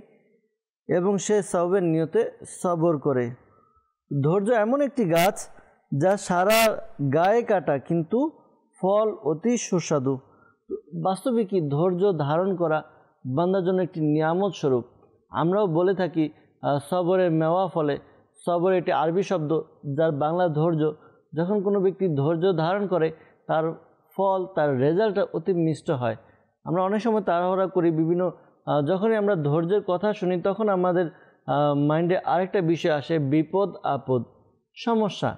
এবং সে সওয়াবের নিয়তে সবর করে। ধৈর্য এমন একটি গাছ যা সারা গায়ে কাটা, কিন্তু ফল অতি সুস্বাদু। বাস্তবে কি ধৈর্য ধারণ করা বান্দার জন্য একটি নিয়ামত স্বরূপ। আমরাও বলে থাকি সবরের মেওয়া ফলে। সবর এটি আরবি শব্দ যার বাংলা ধৈর্য। যখন কোনো ব্যক্তি ধৈর্য ধারণ করে তার ফল, তার রেজাল্টটা অতি মিষ্ট হয়। আমরা অনেক সময় তাড়াহুড়া করি, বিভিন্ন যখনই আমরা ধৈর্যের কথা শুনি তখন আমাদের মাইন্ডে আরেকটা বিষয় আসে, বিপদ আপদ, সমস্যা।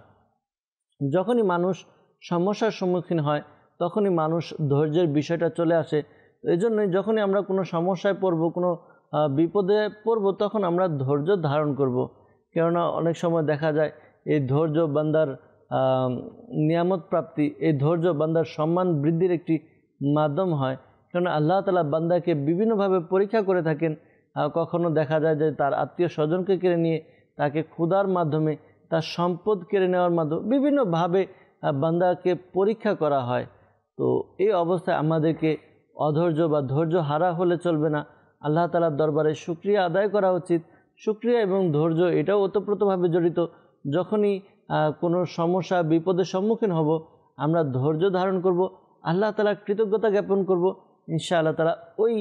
যখনই মানুষ সমস্যার সম্মুখীন হয় তখনই মানুষ ধৈর্যের বিষয়টা চলে আসে। এই জন্যই যখনই আমরা কোনো সমস্যায় পড়ব, কোনো বিপদে পড়ব, তখন আমরা ধৈর্য ধারণ করব। কেননা অনেক সময় দেখা যায় এই ধৈর্য বান্দার নিয়ামত প্রাপ্তি, এই ধৈর্য বান্দার সম্মান বৃদ্ধির একটি মাধ্যম হয়। কেননা আল্লাহ তাআলা বান্দাকে বিভিন্নভাবে পরীক্ষা করে থাকেন। কখনো দেখা যায় যে তার আত্মীয় স্বজনকে কেড়ে নিয়ে, তাকে ক্ষুধার মাধ্যমে, তার সম্পদ কেড়ে নেওয়ার মাধ্যমে বিভিন্নভাবে বান্দাকে পরীক্ষা করা হয়। তো এই অবস্থায় আমাদেরকে অধৈর্য বা ধৈর্য হারা হলে চলবে না। আল্লাহ তাআলার দরবারে শুকরিয়া আদায় করা উচিত। শুকরিয়া এবং ধৈর্য এটাও ওতপ্রোতভাবে জড়িত। যখনই কোনো সমস্যা বিপদের সম্মুখীন হব, আমরা ধৈর্য ধারণ করব, আল্লাহ তাআলার কৃতজ্ঞতা জ্ঞাপন করব। ইনশাআল্লাহ তাআলা ওই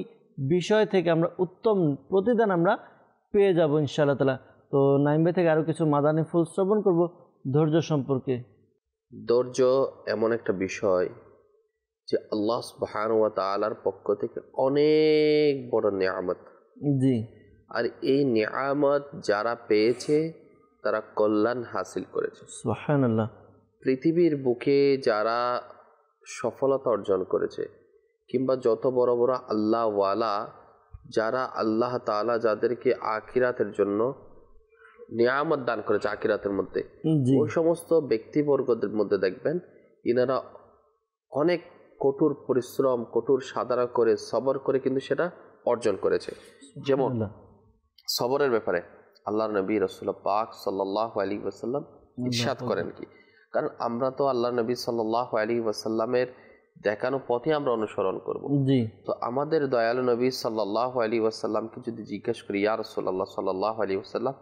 বিষয় থেকে আমরা উত্তম প্রতিদান আমরা পেয়ে যাব ইনশাআল্লাহ তাআলা। তো নাইম ভাই থেকে আরও কিছু মাদানী ফুল শ্রবণ করব ধৈর্য সম্পর্কে। ধৈর্য এমন একটা বিষয় যে আল্লাহ সুবহানাহু ওয়া তাআলার পক্ষ থেকে অনেক বড় নিয়ামত। জি। আর এই নিয়ামত যারা পেয়েছে তারা কল্যাণ হাসিল করেছে। সুবহানাল্লাহ। পৃথিবীর বুকে যারা সফলতা অর্জন করেছে, কিংবা যত বড় বড় আল্লাহওয়ালা, যারা আল্লাহ তাআলা যাদেরকে আখিরাতের জন্য নিয়ামত দান করেছে আখিরাতের মধ্যে, ওই সমস্ত ব্যক্তিবর্গদের মধ্যে দেখবেন ইনারা অনেক কঠোর পরিশ্রম, কঠোর সাধনা করে, সবর করে কিন্তু সেটা অর্জন করেছে। যেমন সবরের ব্যাপারে আল্লাহর নবী রাসূলুল্লাহ পাক সাল্লাল্লাহু আলাইহি ওয়াসাল্লাম ইরশাদ করেন কি, কারণ আমরা তো আল্লাহর নবী সাল্লাল্লাহু আলাইহি ওয়াসাল্লামের দেখানো পথে আমরা অনুসরণ করব। তো আমাদের দয়ালু নবী সাল্লাল্লাহু আলাইহি ওয়াসাল্লামকে যদি জিজ্ঞেস করি, ইয়া রাসূলুল্লাহ সাল্লাল্লাহু আলাইহি ওয়াসাল্লাম,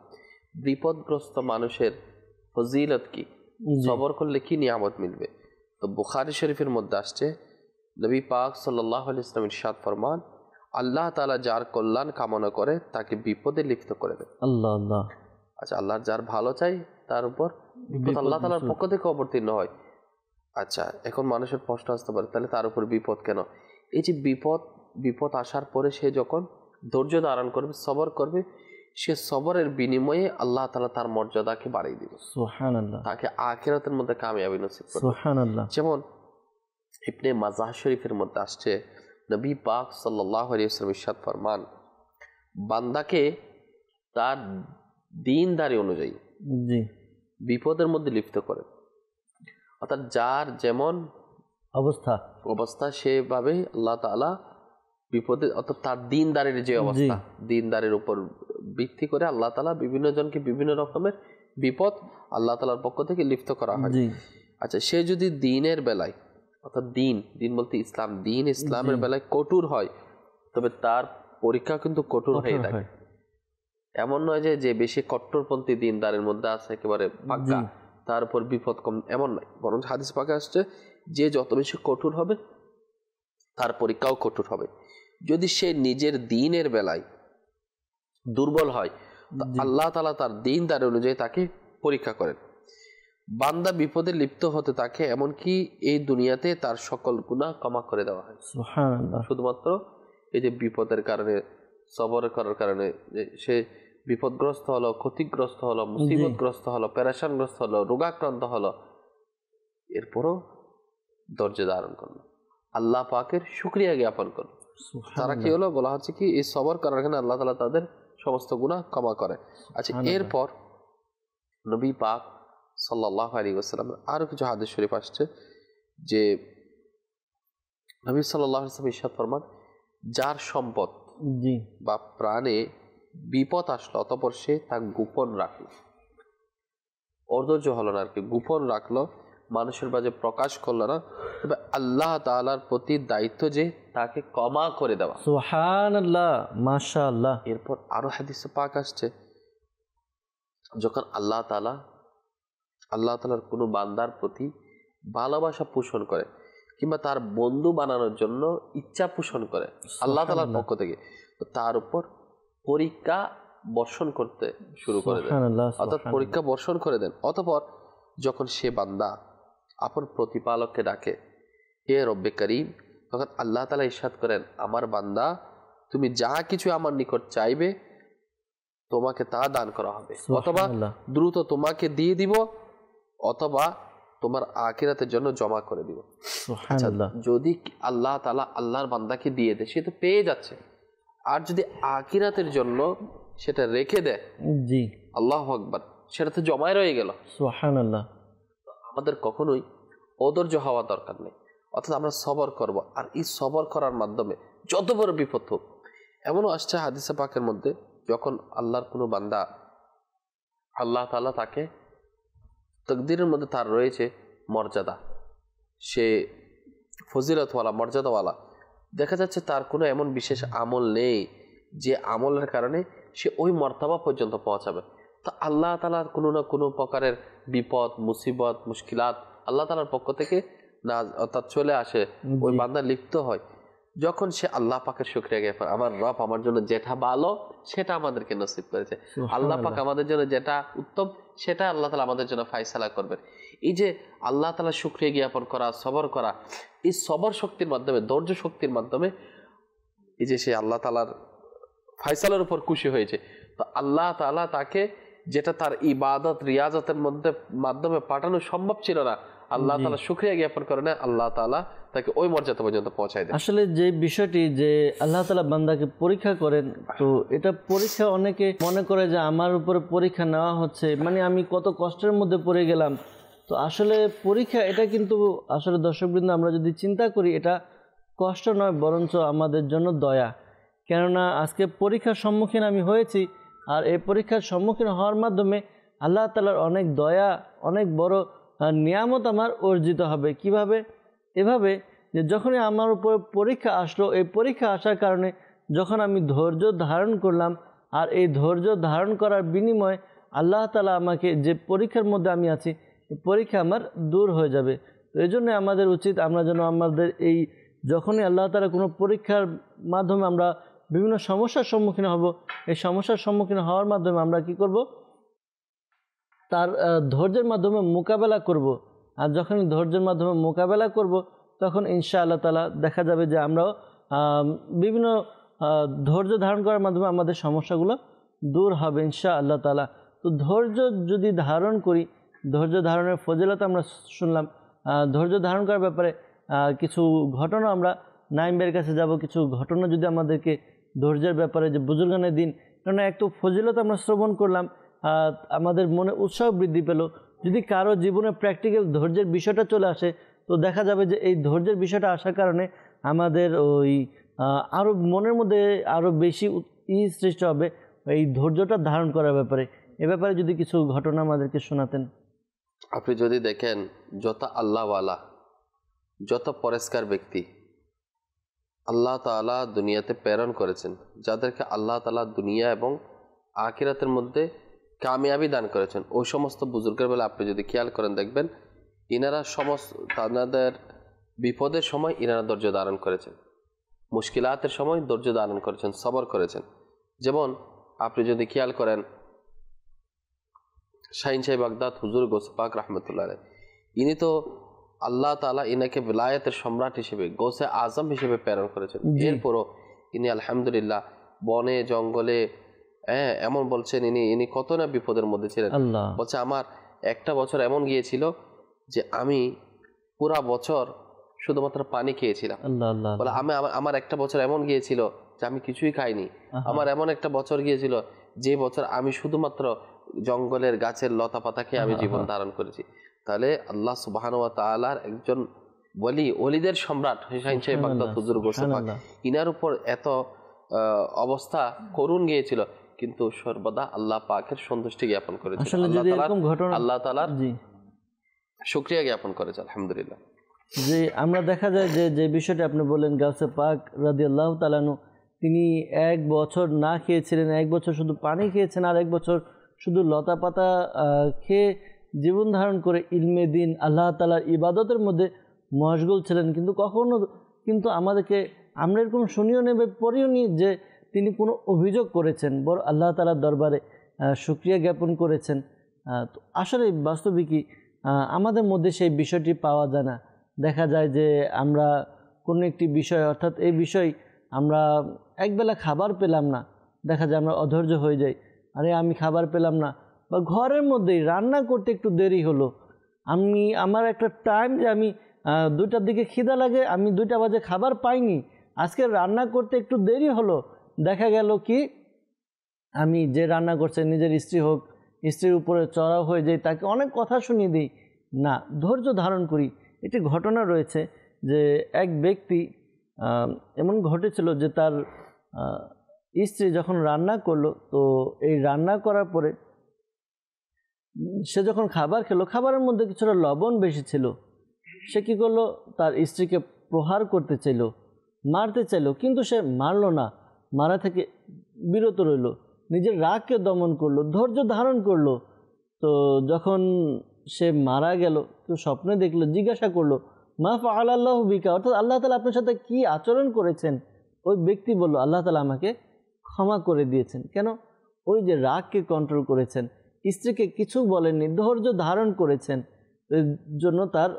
বিপদগ্রস্ত মানুষের ফজিলত কি, সবর করলে কি নিয়ামত মিলবে? তো বুখারী শরীফের মধ্যে আসছে, নবী পাক সাল্লাল্লাহু আলাইহি ওয়াসাল্লাম ইরশাদ ফরমান, আল্লাহ তাআলা যার কল্যাণ কামনা করে তাকে বিপদে লিপ্ত করে দেন। আল্লাহ আল্লাহ। আচ্ছা, আল্লাহর যার ভালো চাই তার উপর বিপদ আল্লাহ তাআলার পক্ষ থেকে অবতীর্ণ হয়। আচ্ছা, এখন মানুষের প্রশ্ন আসতে পারে, তাহলে তার উপর বিপদ কেন? এই যে বিপদ আসার পরে সে যখন ধৈর্য ধারণ করবে, সবর করবে, সে সবরের বিনিময়ে আল্লাহ তাআলা তার মর্যাদাকে বাড়িয়ে দিবে। সুবহানাল্লাহ। তাকে আখিরাতের মধ্যে কামিয়াবি নসিব করবে। সুবহানাল্লাহ। যেমন ইবনে মাজাহ শরীফের মধ্যে আসছে, নবী পাক সাল্লাল্লাহু আলাইহি ওয়াসাল্লাম ইরশাদ ফরমান, বান্দাকে তার দ্বীনদারি অনুযায়ী বিপদের মধ্যে লিপ্ত করে। অর্থাৎ যার যেমন অবস্থা সেভাবে আল্লাহ তাআলা বিপদে, অর্থাৎ তার দিনদারের যে অবস্থা, দিনদারের উপর ভিত্তি করে আল্লাহ তাআলা বিভিন্ন জনকে বিভিন্ন রকমের বিপদ আল্লাহ তাআলার পক্ষ থেকে লিপ্ত করা হয়। আচ্ছা, সে যদি দিনের বেলায়, অর্থাৎ দিন বলতে ইসলাম, ইসলামের বেলায় কঠোর হয়, তবে তার পরীক্ষা কিন্তু কঠোর হয়ে থাকে। এমন নয় যে বেশি কট্টরপন্থী দিনদারের মধ্যে আছে একেবারে পাক্কা, তার উপর বিপদ কম, এমন নয়। বরং হাদিস পাকে আসছে যে যত বেশি কঠোর হবে তার পরীক্ষাও কঠোর হবে। যদি সে নিজের দিনের বেলায় দুর্বল হয়, আল্লাহ তাআলা তার দিনদার অনুযায়ী তাকে পরীক্ষা করেন। বান্দা বিপদে লিপ্ত হতে থাকে, এমনকি এই দুনিয়াতে তার সকল গুনাহ ক্ষমা করে দেওয়া হয়। সুবহানাল্লাহ। শুধুমাত্র এই যে বিপদের কারণে, সবর করার কারণে সে বিপদগ্রস্ত হলো, ক্ষতিগ্রস্ত হলো, মুসিবতগ্রস্ত হলো, পেরেশানগ্রস্ত হলো, রোগাক্রান্ত হলো, এরপরও ধৈর্য ধারণ করলো, আল্লাহ পাকের শুকরিয়া জ্ঞাপন করলো, তারা কি হলো, বলা হচ্ছে কি এই সবর করার কারণে আল্লাহ তাআলা তাদের সমস্ত গুনাহ ক্ষমা করে। আচ্ছা, এরপর নবী পাক সাল্লাল্লাহু আলাইহি ওয়াসাল্লাম আরো কিছু হাদিস শরীফ আসছে যে নবী সাল্লাল্লাহু আলাইহি ওয়াসাল্লাম ইরশাদ ফরমান, যার সম্পদ বা প্রাণে বিপদ আসলো অতঃপর সে তা গোপন রাখলো, অধৈর্য হলো না আর কি, গোপন রাখলো, মানুষের মাঝে প্রকাশ করলো না, তবে আল্লাহ তাআলার প্রতি দায়িত্ব যে তাকে ক্ষমা করে দেওয়া। সুবহানাল্লাহ, মাশাআল্লাহ। এরপর আরো হাদিসে পাক আসছে, যখন আল্লাহ তাআলার কোনো বান্দার প্রতি ভালোবাসা পোষণ করে কিংবা তার বন্ধু বানানোর জন্য ইচ্ছা পোষণ করে আল্লাহ তাআলার পক্ষ থেকে, তো তার উপর পরীক্ষা বর্ষণ করতে শুরু করে দেন, অর্থাৎ পরীক্ষা বর্ষণ করে দেন। অতঃপর যখন সে বান্দা আপন প্রতিপালককে ডাকে, হে রব্বে করিম, তখন আল্লাহ তাআলা ইরশাদ করেন, আমার বান্দা তুমি যা কিছু আমার নিকট চাইবে তোমাকে তা দান করা হবে, অথবা দ্রুত তোমাকে দিয়ে দিব, অথবা তোমার আখিরাতের জন্য জমা করে দিব। যদি আল্লাহ তাআলা আল্লাহর বান্দাকে দিয়ে দেয়, সে তো পেয়ে যাচ্ছে, আর যদি আখিরাতের জন্য সেটা রেখে দেয়, আল্লাহু আকবার, সেটা তো জমায় রয়ে গেল। সুবহানাল্লাহ। আমাদের কখনোই অধৈর্য হওয়া দরকার নেই, অর্থাৎ আমরা সবর করব, আর এই সবর করার মাধ্যমে যত বড় বিপদ হোক, এমনও আসছে হাদিসে পাকের মধ্যে, যখন আল্লাহর কোনো বান্দা, আল্লাহ তাআলা তাকে তাকদীরের মধ্যে তার রয়েছে মর্যাদা, সে ফজিলতওয়ালা, মর্যাদাওয়ালা, দেখা যাচ্ছে তার কোনো এমন বিশেষ আমল নেই যে আমলের কারণে সে ওই মর্তবা পর্যন্ত পৌঁছাবে, তো আল্লাহ তাআলার কোনো না কোনো প্রকারের বিপদ, মুসিবত, মুশকিলাত আল্লাহ তাআলার পক্ষ থেকে না, অর্থাৎ চলে আসে, ওই বান্দা লিপ্ত হয়, যখন সে আল্লাহ পাকের শুকরিয়া জ্ঞাপন, আমার রব আমার জন্য যেটা ভালো সেটা আমাদেরকে নসিব করেছে, আল্লাহ পাক আমাদের জন্য যেটা উত্তম সেটা আল্লাহ তাআলা আমাদের জন্য ফায়সালা করবেন। এই যে আল্লাহ তাআলা শুকরিয়া জ্ঞাপন করা, সবর করা, এই সবর শক্তির মাধ্যমে, ধৈর্য শক্তির মাধ্যমে, এই যে সে আল্লাহ তাআলার ফায়সালার উপর খুশি হয়েছে, তো আল্লাহ তাআলা তাকে যেটা তার ইবাদত, রিয়াজতের মাধ্যমে পাঠানো সম্ভব ছিল না, আল্লাহ তাআলা শুকরিয়া জ্ঞাপন করে না, আল্লাহ তাআলা তাকে ওই মর্যাদা পর্যন্ত পৌঁছায় দেন। আসলে যে বিষয়টি যে আল্লাহ তাআলা বান্দাকে পরীক্ষা করেন, তো এটা পরীক্ষা, অনেকে মনে করে যে আমার উপরে পরীক্ষা নেওয়া হচ্ছে, মানে আমি কত কষ্টের মধ্যে পড়ে গেলাম। তো আসলে পরীক্ষা এটা কিন্তু আসলে দর্শকবৃন্দ আমরা যদি চিন্তা করি, এটা কষ্ট নয়, বরঞ্চ আমাদের জন্য দয়া। কেননা আজকে পরীক্ষার সম্মুখীন আমি হয়েছি, আর এই পরীক্ষার সম্মুখীন হওয়ার মাধ্যমে আল্লাহ তাআলার অনেক দয়া, অনেক বড় নিয়ামত আমার অর্জিত হবে। কিভাবে? এভাবে যে যখনই আমার উপর পরীক্ষা আসলো, এই পরীক্ষা আসার কারণে যখন আমি ধৈর্য ধারণ করলাম, আর এই ধৈর্য ধারণ করার বিনিময়ে আল্লাহ তাআলা আমাকে, যে পরীক্ষার মধ্যে আমি আছি, পরীক্ষা আমার দূর হয়ে যাবে। তো এই জন্য আমাদের উচিত, আমরা যেন আমাদের এই যখনই আল্লাহ তাআলা কোনো পরীক্ষার মাধ্যমে আমরা বিভিন্ন সমস্যার সম্মুখীন হব, এই সমস্যার সম্মুখীন হওয়ার মাধ্যমে আমরা কি করব, তার ধৈর্যের মাধ্যমে মোকাবেলা করব। আর যখনই ধৈর্যের মাধ্যমে মোকাবেলা করব, তখন ইনশাআল্লাহ তাআলা দেখা যাবে যে আমরাও বিভিন্ন ধৈর্য ধারণ করার মাধ্যমে আমাদের সমস্যাগুলো দূর হবে ইনশাআল্লাহ তাআলা। তো ধৈর্য যদি ধারণ করি, ধৈর্য ধারণের ফজিলত আমরা শুনলাম, ধৈর্য ধারণ করার ব্যাপারে কিছু ঘটনা আমরা নাইমের কাছে যাব, কিছু ঘটনা যদি আমাদেরকে ধৈর্যের ব্যাপারে, যে বুজুর্গানের দিন, কারণ একটু ফজিলত আমরা শ্রবণ করলাম, আমাদের মনে উৎসাহ বৃদ্ধি পেল। যদি কারো জীবনে প্র্যাকটিক্যাল ধৈর্যের বিষয়টা চলে আসে, তো দেখা যাবে যে এই ধৈর্যের বিষয়টা আসার কারণে আমাদের ওই আরও মনের মধ্যে আরও বেশি সৃষ্টি হবে এই ধৈর্যটা ধারণ করার ব্যাপারে। এ ব্যাপারে যদি কিছু ঘটনা আমাদেরকে শোনাতেন। আপনি যদি দেখেন যত আল্লাহওয়ালা, যত পরিষ্কার ব্যক্তি আল্লাহ তাআলা দুনিয়াতে প্রেরণ করেছেন, যাদেরকে আল্লাহ তাআলা দুনিয়া এবং আখিরাতের মধ্যে কামিয়াবি দান করেছেন, ওই সমস্ত বুজুর্গের বেলা আপনি যদি খেয়াল করেন দেখবেন ইনারা সমস্ত তাদের বিপদের সময় ইনারা ধৈর্য ধারণ করেছেন, মুশকিলাতের সময় ধৈর্য ধারণ করেছেন, সবর করেছেন। যেমন আপনি যদি খেয়াল করেন শাহিন শাহ বাগদাদ হুজুর গৌসে পাক রহমতুল্লাহ আলাইহি, ইনি তো আল্লাহ তাআলা ইনাকে বিলায়াতের সম্রাট হিসেবে, গৌসে আজম হিসেবে প্রেরণ করেছেন। এরপরও ইনি আলহামদুলিল্লাহ বনে জঙ্গলে এমন বলছেন ইনি কত না বিপদের মধ্যে ছিলেন। বলছে আমার একটা বছর এমন গিয়েছিল যে আমি পুরা বছর শুধুমাত্র পানি খেয়েছিলাম। বলে আমার একটা বছর এমন গিয়েছিল যে আমি কিছুই খাইনি। আমার এমন একটা বছর গিয়েছিল যে বছর আমি শুধুমাত্র জঙ্গলের গাছের লতা পাতা খেয়ে আমি জীবন ধারণ করেছি। তাহলে আল্লাহ সুবহানাহু ওয়া তাআলার একজন ওলিদের সম্রাট শাহিন শাহ বাগদাদ হুজুর গৌসে পাক, ইনার উপর এত অবস্থা করুণ গিয়েছিল, কিন্তু সর্বদা আল্লাহ পাকের সন্তুষ্টি জ্ঞাপন করেছে, আল্লাহ তাআলার শুকরিয়া জ্ঞাপন করেছে আলহামদুলিল্লাহ। যে আমরা দেখা যায় যে বিষয়টা আপনি বললেন গাউসে পাক রাদিয়াল্লাহু তাআলা আনহু, তিনি এক বছর না খেয়েছিলেন, এক বছর শুধু পানি খেয়েছেন, আর এক বছর শুধু লতা পাতা খেয়ে জীবন ধারণ করে ইলমে দিন আল্লাহ তাআলার ইবাদতের মধ্যে মশগুল ছিলেন। কিন্তু কখনো কিন্তু আমরা এরকম শুনিও নেবে পড়িও নি যে তিনি কোনো অভিযোগ করেছেন, বড় আল্লাহ তাআলার দরবারে শুকরিয়া জ্ঞাপন করেছেন। তো আসলে বাস্তবিকই আমাদের মধ্যে সেই বিষয়টি পাওয়া যায় না। দেখা যায় যে আমরা কোনো একটি বিষয়, অর্থাৎ এই বিষয় আমরা একবেলা খাবার পেলাম না, দেখা যায় আমরা অধৈর্য হয়ে যাই, আরে আমি খাবার পেলাম না, বা ঘরের মধ্যেই রান্না করতে একটু দেরি হলো, আমার একটা টাইম যে আমি 2টার দিকে খিদা লাগে, আমি 2টা বাজে খাবার পাইনি, আজকে রান্না করতে একটু দেরি হলো। দেখা গেল কি আমি যে রান্না করছে নিজের স্ত্রী হোক, স্ত্রীর উপরে চড়াও হয়ে যাই, তাকে অনেক কথা শুনিয়ে দিই, না ধৈর্য ধারণ করি। একটি ঘটনা রয়েছে যে এক ব্যক্তি এমন ঘটেছিল যে তার স্ত্রী যখন রান্না করলো, তো এই রান্না করার পরে সে যখন খাবার খেলো, খাবারের মধ্যে কিছুটা লবণ বেশি ছিল। সে কী করলো, তার স্ত্রীকে প্রহার করতে চাইল, মারতে চাইল, কিন্তু সে মারলো না, মারা থেকে বিরত রইল, নিজের রাগকে দমন করলো, ধৈর্য ধারণ করলো। তো যখন সে মারা গেল, তো স্বপ্নে দেখলো, জিজ্ঞাসা করলো মা ফাআলাল্লাহু বিকা, অর্থাৎ আল্লাহ তাআলা আপনার সাথে কি আচরণ করেছেন। ওই ব্যক্তি বলল আল্লাহ তাআলা আমাকে ক্ষমা করে দিয়েছেন। কেন? ওই যে রাগকে কন্ট্রোল করেছেন, স্ত্রীকে কিছু বলেননি, ধৈর্য ধারণ করেছেন, এর জন্য তার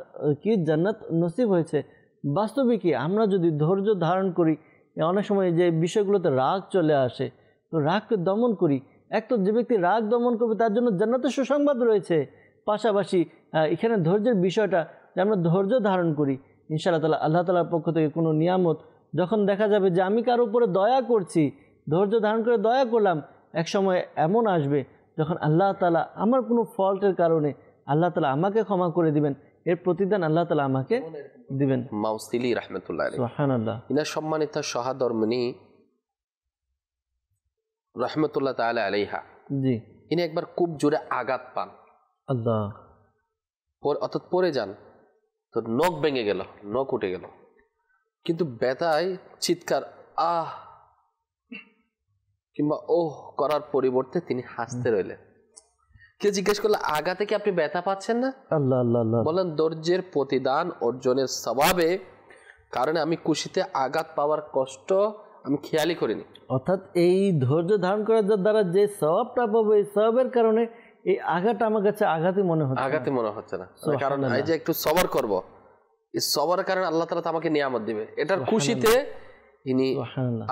কি জান্নাত নসিব হয়েছে। বাস্তবিকই আমরা যদি ধৈর্য ধারণ করি, অনেক সময় যে বিষয়গুলোতে রাগ চলে আসে, তো রাগকে দমন করি। এক তো যে ব্যক্তি রাগ দমন করবে তার জন্য জান্নাতের সুসংবাদ রয়েছে, পাশাপাশি এখানে ধৈর্যের বিষয়টা যে আমরা ধৈর্য ধারণ করি, ইনশাআল্লাহ তাআলা আল্লাহ তাআলার পক্ষ থেকে কোনো নিয়ামত যখন দেখা যাবে যে আমি কারোর উপরে দয়া করছি, ধৈর্য ধারণ করে দয়া করলাম, এক সময় এমন আসবে যখন আল্লাহ তাআলা আমার কোনো ফল্টের কারণে আল্লাহ তাআলা আমাকে ক্ষমা করে দিবেন, এর প্রতিদান আল্লাহ তাআলা আমাকে দিবেন। মাউসিলি রাহমাতুল্লাহ আলাইহি, সুবহানাল্লাহ, ইনার সম্মানিত সহধর্মিণী রাহমাতুল্লাহ তাআলা আলাইহা, জি, ইনি একবার খুব জোরে আঘাত পান, আল্লাহ, অর্থাৎ পড়ে যান, তো নখ ভেঙে গেল, নখ উঠে গেল, কিন্তু ব্যথায় চিৎকার আহ কিংবা ওহ করার পরিবর্তে তিনি হাসতে রইলেন। কেউ জিজ্ঞেস করলে আঘাতে কি আপনি ব্যথা পাচ্ছেন না? আল্লাহ আল্লাহ আল্লাহ বলেন ধৈর্যের প্রতিদান অর্জনের স্বভাবে কারণে আমি খুশিতে আঘাত পাওয়ার কষ্ট আমি খেয়ালই করিনি। অর্থাৎ এই ধৈর্য ধারণ করার দ্বারা যে সওয়াবটা পাবো, এই সওয়াবের কারণে এই আঘাতটা আমার কাছে আঘাতই মনে হচ্ছে না। কারণ এই যে একটু সবর করব, এই সবরের কারণে আল্লাহ তাআলা আমাকে নিয়ামত দিবে, এটার খুশিতে ইনি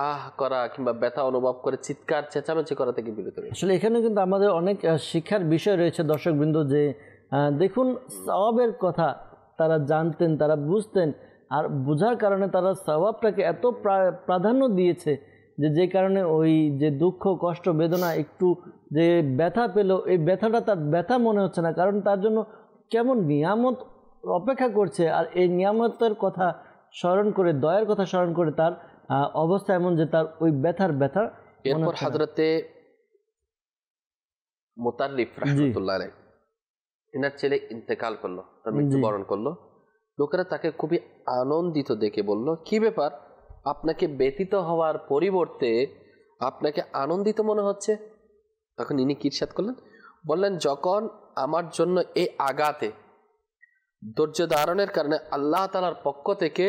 আহ করা কিংবা ব্যথা অনুভব করে চিৎকার চেঁচামেচি করা থেকে বিরত রয়েছে। আসলে এখানে কিন্তু আমাদের অনেক শিক্ষার বিষয় রয়েছে দর্শকবৃন্দ, যে দেখুন সওয়াবের কথা তারা জানতেন, তারা বুঝতেন, আর বোঝার কারণে তারা সওয়াবটাকে এত প্রাধান্য দিয়েছে যে কারণে ওই যে দুঃখ কষ্ট বেদনা একটু যে ব্যথা পেল, এই ব্যথাটা তার ব্যথা মনে হচ্ছে না, কারণ তার জন্য কেমন নিয়ামত অপেক্ষা করছে, আর এই নিয়ামতের কথা স্মরণ করে, দয়ার কথা স্মরণ করে তার অবস্থা এমন যে তার ওই ব্যথা। এরপর হযরতে মুতাল্লিফ রাহমাতুল্লাহ আলাইহি এনার ছেলে ইন্তেকাল করলো, তার মৃত্যুবরণ করলো। লোকেরা তাকে খুবই আনন্দিত দেখে বলল, কি ব্যাপার, আপনাকে ব্যথিত হওয়ার পরিবর্তে আপনাকে আনন্দিত মনে হচ্ছে? তখন ইনি কি ইরশাদ করলেন, বললেন, যখন আমার জন্য এই আঘাতে ধৈর্য ধারণের কারণে আল্লাহ তাআলার পক্ষ থেকে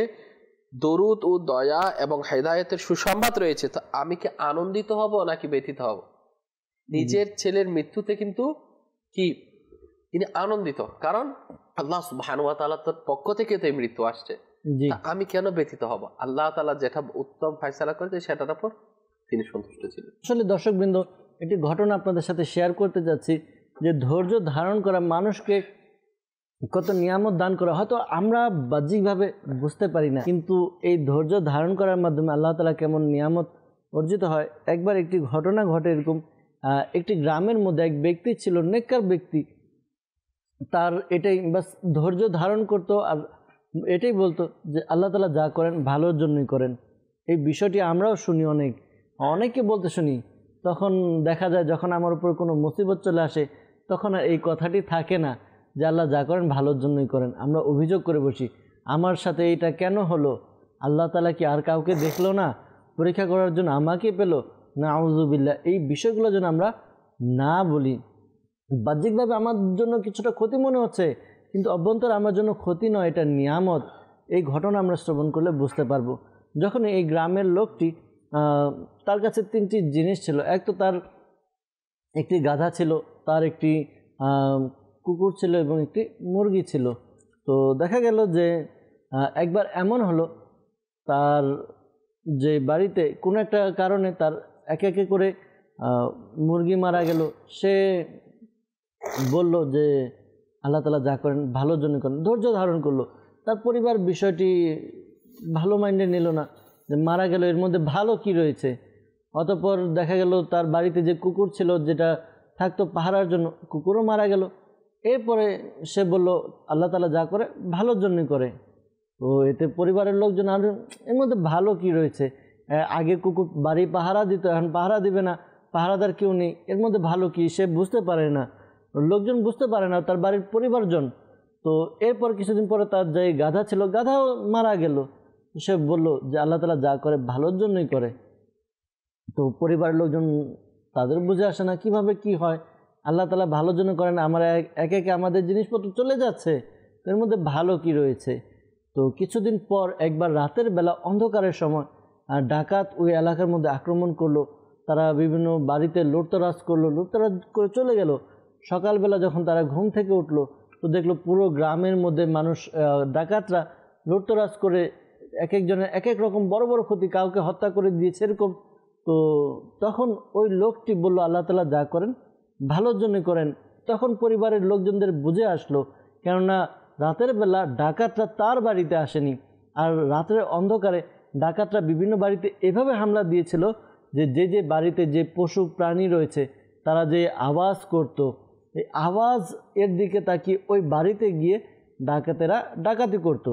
দরুদ ও দয়া এবং হেদায়েতের সুসংবাদ রয়েছে, তো আমি কি আনন্দিত হব নাকি ব্যথিত হব? নিজের ছেলের মৃত্যুতে কিন্তু কি তিনি আনন্দিত, কারণ আল্লাহ সুবহানাহু ওয়া তাআলার পক্ষ থেকে তো এই মৃত্যু আসছে, আমি কেন ব্যথিত হব? আল্লাহ তাআলা যেটা উত্তম ফয়সালা করেছে সেটার উপর তিনি সন্তুষ্ট ছিলেন। আসলে দর্শকবৃন্দ, একটি ঘটনা আপনাদের সাথে শেয়ার করতে যাচ্ছি যে ধৈর্য ধারণ করা মানুষকে কত নিয়ামত দান করা, হয়তো আমরা বাহ্যিকভাবে বুঝতে পারি না, কিন্তু এই ধৈর্য ধারণ করার মাধ্যমে আল্লাহ তাআলা কেমন নিয়ামত অর্জিত হয়। একবার একটি ঘটনা ঘটে এরকম, একটি গ্রামের মধ্যে এক ব্যক্তি ছিল, নেককার ব্যক্তি, তার এটাই বাস ধৈর্য ধারণ করতো আর এটাই বলতো যে আল্লাহ তাআলা যা করেন ভালোর জন্যই করেন। এই বিষয়টি আমরাও শুনি, অনেকে বলতে শুনি। তখন দেখা যায় যখন আমার উপর কোনো মুসিবত চলে আসে তখন আর এই কথাটি থাকে না যে আল্লাহ যা করেন ভালোর জন্যই করেন। আমরা অভিযোগ করে বসি, আমার সাথে এইটা কেন হলো? আল্লাহ তাআলা কি আর কাউকে দেখলো না? পরীক্ষা করার জন্য আমাকে পেলো? নাউযুবিল্লাহ। এই বিষয়গুলো যেন আমরা না বলি। বাহ্যিকভাবে আমার জন্য কিছুটা ক্ষতি মনে হচ্ছে, কিন্তু অভ্যন্তরে আমার জন্য ক্ষতি নয়, এটা নিয়ামত। এই ঘটনা আমরা শ্রবণ করলে বুঝতে পারবো। যখন এই গ্রামের লোকটি, তার কাছে তিনটি জিনিস ছিল। এক তো তার একটি গাধা ছিল, তার একটি কুকুর ছিল এবং একটি মুরগি ছিল। তো দেখা গেল যে একবার এমন হলো, তার যে বাড়িতে কোনো একটা কারণে তার একে একে করে মুরগি মারা গেল। সে বলল যে আল্লাহ তাআলা যা করেন ভালোর জন্য করেন, ধৈর্য ধারণ করলো। তার পরিবার বিষয়টি ভালো মাইন্ডে নিল না, যে মারা গেল, এর মধ্যে ভালো কি রয়েছে। অতঃপর দেখা গেল তার বাড়িতে যে কুকুর ছিল, যেটা থাকতো পাহারার জন্য, কুকুরও মারা গেল। এরপরে সে বলল আল্লাহ তাআলা যা করে ভালোর জন্যই করে। তো এতে পরিবারের লোকজন আর এর মধ্যে ভালো কি রয়েছে, আগে কুকুর বাড়ি পাহারা দিত, এখন পাহারা দিবে না, পাহারাদার কেউ নেই, এর মধ্যে ভালো কি? সে বুঝতে পারে না, লোকজন বুঝতে পারে না, তার বাড়ির পরিবারজন। তো এরপর কিছুদিন পরে তার যে গাধা ছিল, গাধাও মারা গেল। সে বলল যে আল্লাহ তাআলা যা করে ভালোর জন্যই করে। তো পরিবারের লোকজন, তাদের বুঝে আসে না কিভাবে কি হয়, আল্লাহ তাআলা ভালোর জন্য করেন, আমরা একে একে আমাদের জিনিসপত্র চলে যাচ্ছে, এর মধ্যে ভালো কি রয়েছে। তো কিছুদিন পর একবার রাতের বেলা অন্ধকারের সময় ডাকাত ওই এলাকার মধ্যে আক্রমণ করলো। তারা বিভিন্ন বাড়িতে লুটতরাজ করলো, লুটতরাজ করে চলে গেল। সকালবেলা যখন তারা ঘুম থেকে উঠলো তো দেখলো পুরো গ্রামের মধ্যে মানুষ, ডাকাতরা লুটতরাজ করে এক একজনের এক এক রকম বড় বড় ক্ষতি, কাউকে হত্যা করে দিয়েছে এরকম। তো তখন ওই লোকটি বলল আল্লাহ তাআলা যা করেন ভালোর জন্য করেন। তখন পরিবারের লোকজনদের বুঝে আসলো, কেননা রাতের বেলা ডাকাতরা তার বাড়িতে আসেনি, আর রাতের অন্ধকারে ডাকাতরা বিভিন্ন বাড়িতে এভাবে হামলা দিয়েছিল যে যে বাড়িতে যে পশু প্রাণী রয়েছে তারা যে আওয়াজ করত, এই আওয়াজ এর দিকে তাকিয়ে ওই বাড়িতে গিয়ে ডাকাতেরা ডাকাতি করত।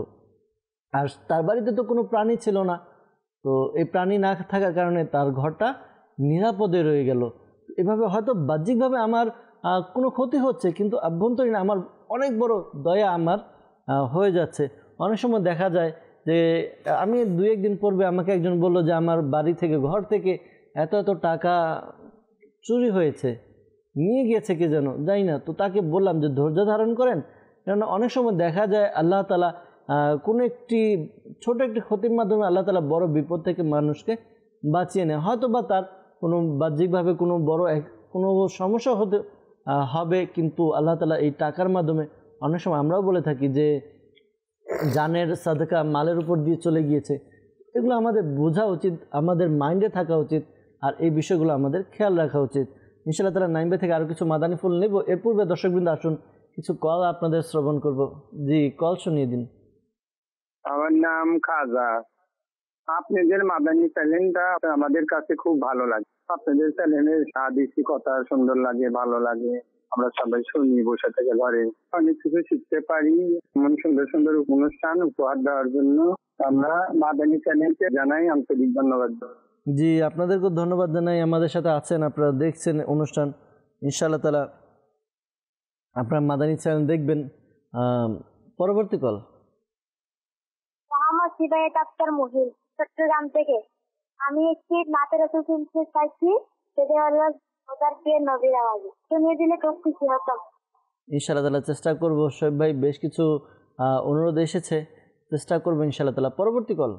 আর তার বাড়িতে তো কোনো প্রাণী ছিল না, তো এই প্রাণী না থাকার কারণে তার ঘরটা নিরাপদে রয়ে গেল। এভাবে হয়তো বাহ্যিকভাবে আমার কোনো ক্ষতি হচ্ছে, কিন্তু আভ্যন্তরীণ আমার অনেক বড় দয়া আমার হয়ে যাচ্ছে। অনেক সময় দেখা যায় যে আমি 2-1 দিন পূর্বে আমাকে একজন বলল যে আমার বাড়ি থেকে, ঘর থেকে এত এত টাকা চুরি হয়েছে, নিয়ে গিয়েছে কে যেন, জানি না। তো তাকে বললাম যে ধৈর্য ধারণ করেন, কেননা অনেক সময় দেখা যায় আল্লাহ তাআলা কোনো একটি ছোট একটি ক্ষতির মাধ্যমে আল্লাহ তাআলা বড় বিপদ থেকে মানুষকে বাঁচিয়ে নেয়। হয়তো বা তার কোনো বাহ্যিকভাবে কোনো বড় কোনো সমস্যা হবে, কিন্তু আল্লাহ তাআলা এই টাকার মাধ্যমে, অনেক সময় আমরাও বলে থাকি যে জানের সাদকা মালের উপর দিয়ে চলে গিয়েছে। এগুলো আমাদের বোঝা উচিত, আমাদের মাইন্ডে থাকা উচিত, আর এই বিষয়গুলো আমাদের খেয়াল রাখা উচিত। ইনশাআল্লাহ তাআলা নাইমবে থেকে আরও কিছু মাদানী ফুল নেব। এর পূর্বে দর্শকবৃন্দ আসুন কিছু কল আপনাদের শ্রবণ করব। জি, কল শুনিয়ে দিন। আমার নাম খাজা। আপনাদের মাদানী চ্যানেলটা আমাদের কাছে খুব ভালো লাগে। আপনাদের চ্যানেলের হাদিসি কথা সুন্দর লাগে, ভালো লাগে। আমরা সবাই শুনি, বসে থেকে ঘরে অনেক কিছু শিখতে পারি। এমন সুন্দর সুন্দর অনুষ্ঠান উপহার দেওয়ার জন্য আমরা মাদানী চ্যানেলকে জানাই আন্তরিক ধন্যবাদ। জি, আপনাদেরকেও ধন্যবাদ জানাই, আমাদের সাথে আছেন, আপনারা দেখছেন অনুষ্ঠান। ইনশাআল্লাহ তাআলা আপনারা মাদানী চ্যানেল দেখবেন। পরবর্তী কল। মোহাম্মদ সিবায়েত আক্তার মুহিল, চট্টগ্রাম থেকে। আমি একটি নাতের রাসূল শুনতে চাইছি, সেটা হলো খোদার প্রিয় নবীর আওয়াজে। শুনিয়ে দিলে খুব খুশি হতাম। ইনশাআল্লাহ তাআলা চেষ্টা করব। শোয়েব ভাই বেশ কিছু অনুরোধ এসেছে, চেষ্টা করবো ইনশাআল্লাহ তাআলা। পরবর্তী কল।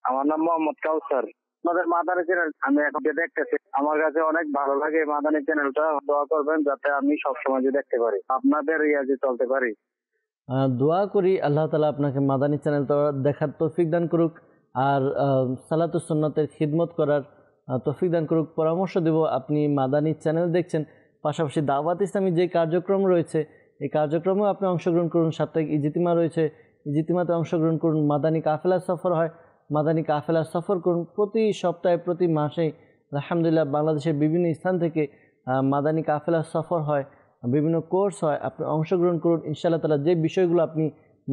আমার নাম মোহাম্মদ কাউসার। আমাদের মাদানী চ্যানেল আমি এখন দেখতেছি, আমার কাছে অনেক ভালো লাগে মাদানী চ্যানেলটা। দোয়া করবেন যাতে আমি সবসময় দেখতে পারি, আপনাদের ইয়াজে চলতে পারি। দোয়া করি আল্লাহ তাআলা আপনাকে মাদানী চ্যানেল দেখার তৌফিক দান করুক, আর সালাতুস সুন্নাতের খিদমত করার তৌফিক দান করুক। পরামর্শ দেব, আপনি মাদানী চ্যানেল দেখছেন, পাশাপাশি দাওয়াত ইসলামী যে কার্যক্রম রয়েছে এই কার্যক্রমেও আপনি অংশগ্রহণ করুন। সাপ্তাহিক ইজতিমা রয়েছে, ইজতিমাতে অংশগ্রহণ করুন। মাদানী কাফেলা সফর হয়, মাদানী কাফেলা সফর করুন। প্রতি সপ্তাহে প্রতি মাসে আলহামদুলিল্লাহ বাংলাদেশের বিভিন্ন স্থান থেকে মাদানী কাফেলা সফর হয়, বিভিন্ন কোর্স হয়, আপনি অংশগ্রহণ করুন। ইনশাআল্লাহ তাআলা যে বিষয়গুলো আপনি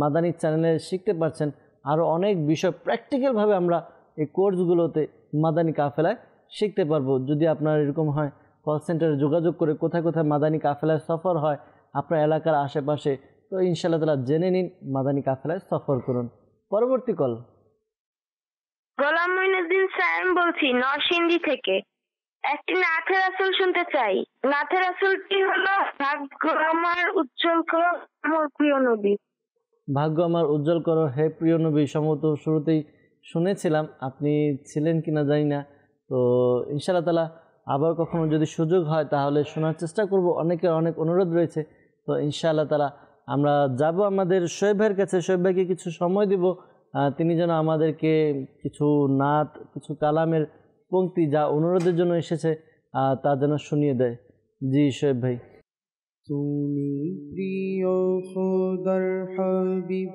মাদানী চ্যানেলে শিখতে পারছেন, আরও অনেক বিষয় প্র্যাকটিক্যালভাবে আমরা এই কোর্সগুলোতে মাদানী কাফেলায় শিখতে পারবো। যদি আপনার এরকম হয়, কল সেন্টারে যোগাযোগ করে কোথায় কোথায় মাদানী কাফেলায় সফর হয় আপনার এলাকার আশেপাশে, তো ইনশাআল্লাহ তাআলা জেনে নিন, মাদানী কাফেলায় সফর করুন। পরবর্তী কল। গোলাম মঈনুদ্দিন সায়েম বলছি, নরসিংদী থেকে। একটি নাথের রাসূল শুনতে চাই। নাথের রাসূলটি হলো, ভাগ্য আমার উজ্জ্বল করো আমার প্রিয় নবী। ভাগ্য আমার উজ্জ্বল করো হে প্রিয় নবী, সম্ভবত শুরুতেই শুনেছিলাম, আপনি ছিলেন কিনা জানি না। তো ইনশাআল্লাহ তাআলা আবার কখনো যদি সুযোগ হয় তাহলে শোনার চেষ্টা করব। অনেকের অনেক অনুরোধ রয়েছে, তো ইনশাআল্লাহ তাআলা আমরা যাব আমাদের শোয়েব ভাইয়ের কাছে। শোয়েব ভাইকে কিছু সময় দেব, তিনি যেন আমাদেরকে কিছু নাত, কিছু কালামের পংক্তি যা অনুরোধের জন্য এসেছে তা যেন শুনিয়ে দেয়। জি শোয়েব ভাই। তুমি প্রিয় খোদার হাবিব,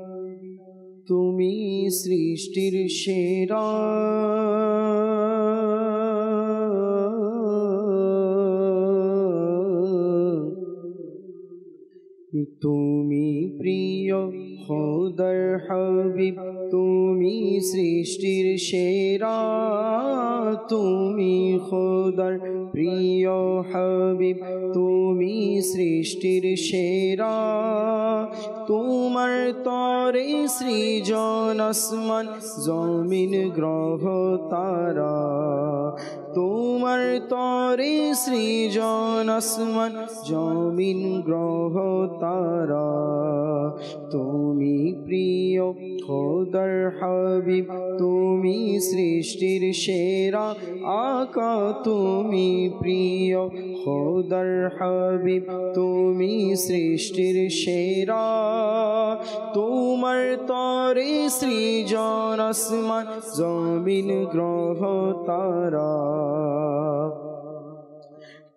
তুমি সৃষ্টির সেরা, তুমি প্রিয় খোদার হাবিব, তুমি সৃষ্টির সেরা, তুমি খোদার প্রিয় হাবিব, তুমি সৃষ্টির সেরা। তোমার তরে সৃজন আসমান জমিন গ্রহ তারা, তোমার তরে সৃজন আসমান জমিন গ্রহ তারা। তুমি প্রিয় খোদার হাবিব, তুমি সৃষ্টির সেরা। আকা তুমি প্রিয় খোদার হাবিব, তুমি সৃষ্টির সেরা। তোমার তরে সৃজন আসমান জমিন গ্রহ তারা।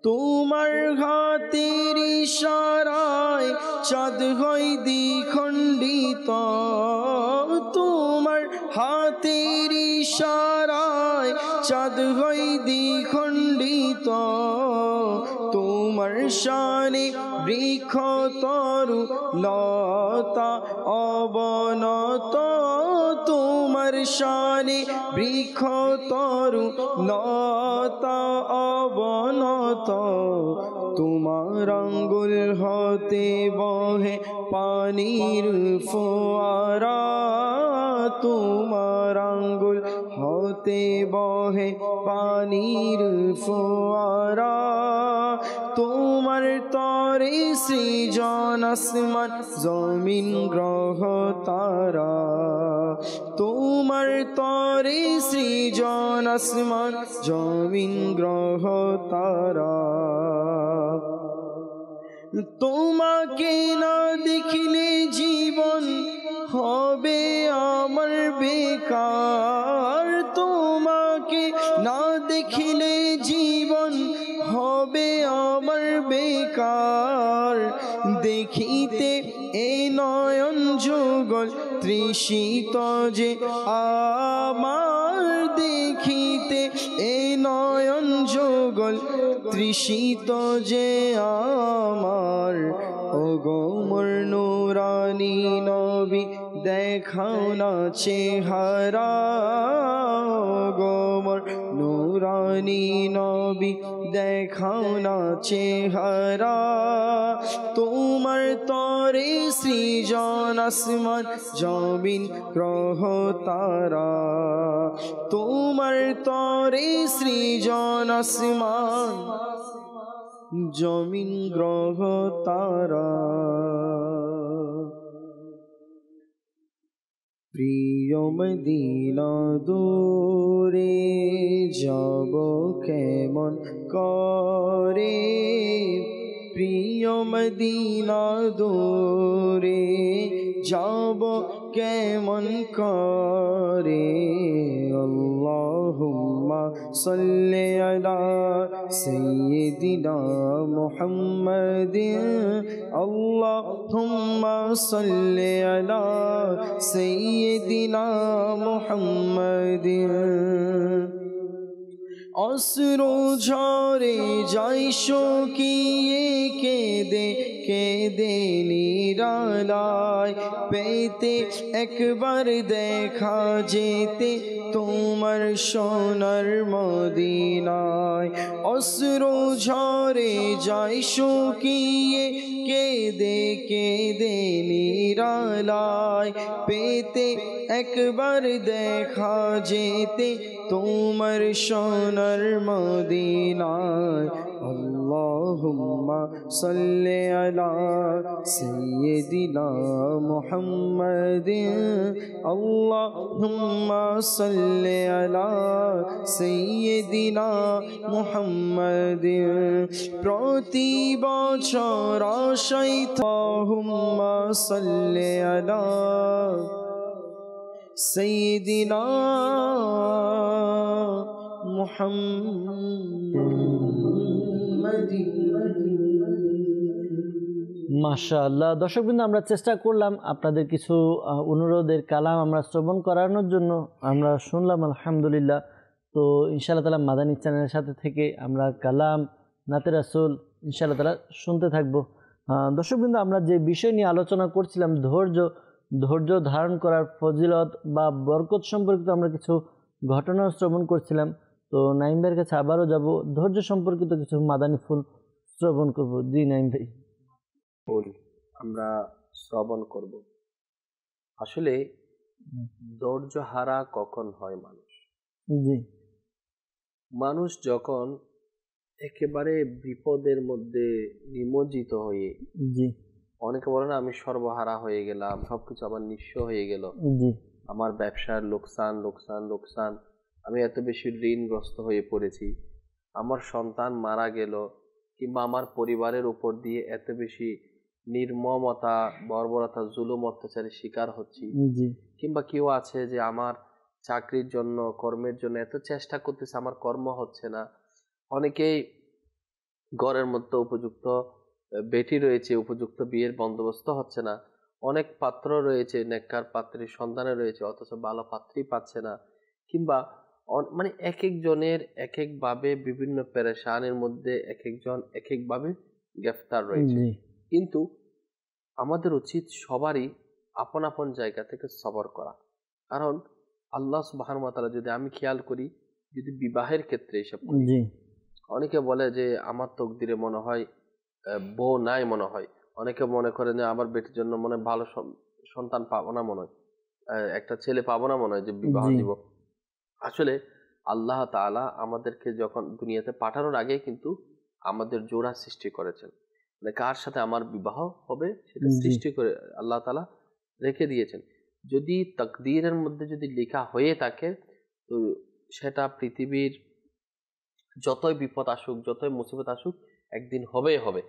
তোমার হাতের ইশারায় চাঁদ হয় দ্বিখণ্ডিত, তোমার হাতের ইশারায় চাঁদ হয় দ্বিখণ্ডিত। তোমার শানে বৃক্ষ তরু লতা অবনত, তোমার শানে বৃক্ষ তরু লতা অবনত। তোমার আঙ্গুল হতে বহে পানির ফোয়ারা, তোমার আঙ্গুল হতে বহে পানির ফোয়ারা। তোমার তরে সৃজন আসমান জমিন গ্রহ তারা, তোমার তরে সৃজন আসমান জমিন গ্রহ তারা। তোমাকে না দেখিলে জীবন হবে আমার বেকার, তোমাকে না দেখিলে জীবন হবে আমার বেকার। দেখিতে এ নয়ন যোগ যুগল তৃষিত যে আমার দেখিতে এই নয়ন যুগল তৃষিত যে আমার ওগো মোর নূরানী নবী দেখাও না চেহারা ওগো মোর নূরানী নবী দেখাও না চেহারা তোমার তরে সৃজন আসমান জমিন গ্রহ তারা তোমার তরে সৃজন আসমান জমিন গ্রহ তারা প্রিয় মদিনা দূরে যাব কেমন করে প্রিয় মদিনা দূরে যাব কেমন করে আল্লাহুম্মা সাল্লি আলা সাইয়্যিদিনা মুহাম্মাদিন আল্লাহুম্মা সাল্লি আলা সাইয়্যিদিনা মুহাম্মাদিন অশ্রু ঝরে যাই শুকিয়ে কেঁদে কেঁদে নিরালায় পেতে একবার দেখা যেতে তোমার সোনার মদিনায় অশ্রু ঝরে যাই শুকিয়ে কেঁদে কেঁদে নিরালায় পেতে একবার দেখা যেতে তোমার সোনার মদিনায় আল্লাহুম্মা সাল্লি আলা সাইয়্যিদিনা মুহাম্মাদিন আল্লাহুম্মা সাল্লি আলা সাইয়্যিদিনা মুহাম্মাদিন প্রতি বছর আল্লাহুম্মা সাল্লি আলা সাইয়্যিদিনা মাশাআল্লাহ। দর্শকবৃন্দ, আমরা চেষ্টা করলাম আপনাদের কিছু অনুরোধের কালাম আমরা শ্রবণ করানোর জন্য। আমরা শুনলাম আলহামদুলিল্লাহ। তো ইনশাআল্লাহ তাআলা মাদানী চ্যানেলের সাথে থেকে আমরা কালাম, নাতে রাসূল ইনশাআল্লাহ তাআলা শুনতে থাকবো। দর্শকবৃন্দ, আমরা যে বিষয় নিয়ে আলোচনা করছিলাম ধৈর্য ধারণ করার ফজিলত বা বরকত সম্পর্কিত আমরা কিছু ঘটনা শ্রবণ করছিলাম। তো নাইম ভাইয়ের কাছে আবারও যাব, ধৈর্য সম্পর্কিত কিছু মাদানী ফুল শ্রবণ করব। জি নাইম ভাই। ফুল আমরা শ্রবণ করব। আসলে ধৈর্য হারা কখন হয় মানুষ? জি, মানুষ যখন একেবারে বিপদের মধ্যে নিমজ্জিত হয়ে, জি, অনেকে বলে না আমি সর্বহারা হয়ে গেলাম, সবকিছু আমার নিঃস্ব হয়ে গেল, জি, আমার ব্যবসার লোকসান লোকসান লোকসান, আমি এত বেশি ঋণগ্রস্ত হয়ে পড়েছি, আমার সন্তান মারা গেল, কিংবা আমার পরিবারের উপর দিয়ে এত বেশি নির্মমতা, বর্বরতা, জুলুম, অত্যাচারের শিকার হচ্ছি, কিংবা কেউ আছে যে আমার চাকরির জন্য, কর্মের জন্য এত চেষ্টা করতেছে, আমার কর্ম হচ্ছে না। অনেকেই ঘরের মধ্যে উপযুক্ত বেটি রয়েছে, উপযুক্ত বিয়ের বন্দোবস্ত হচ্ছে না, অনেক পাত্র রয়েছে, নেককার পাত্রীর সন্ধানে রয়েছে, অথচ ভালো পাত্রী পাচ্ছে না, কিংবা মানে এক একজনের এক একভাবে বিভিন্ন পেরেশানির মধ্যে এক একজন এক একভাবে গ্রেফতার রয়েছে। কিন্তু আমাদের উচিত সবারই আপন আপন জায়গা থেকে সবর করা। কারণ আল্লাহ সুবহানাহু ওয়া তাআলা, যদি আমি খেয়াল করি, যদি বিবাহের ক্ষেত্রে এসব করি, অনেকে বলে যে আমার তকদিরে মনে হয় বউ নাই, মনে হয় অনেকে মনে করে যে আমার বেটির জন্য মনে ভালো সন্তান পাবো না, মনে হয় একটা ছেলে পাবো না, মনে হয় যে বিবাহ দিব। আসলে আল্লাহ তাআলা আমাদেরকে যখন দুনিয়াতে পাঠানোর আগে কিন্তু আমাদের জোড়া সৃষ্টি করেছেন, মানে কার সাথে আমার বিবাহ হবে সেটা সৃষ্টি করে আল্লাহ তাআলা রেখে দিয়েছেন। যদি তাকদীরের মধ্যে যদি লেখা হয়ে থাকে, তো সেটা পৃথিবীর যতই বিপদ আসুক, যতই মুসিবত আসুক, একদিন হবেই হবে।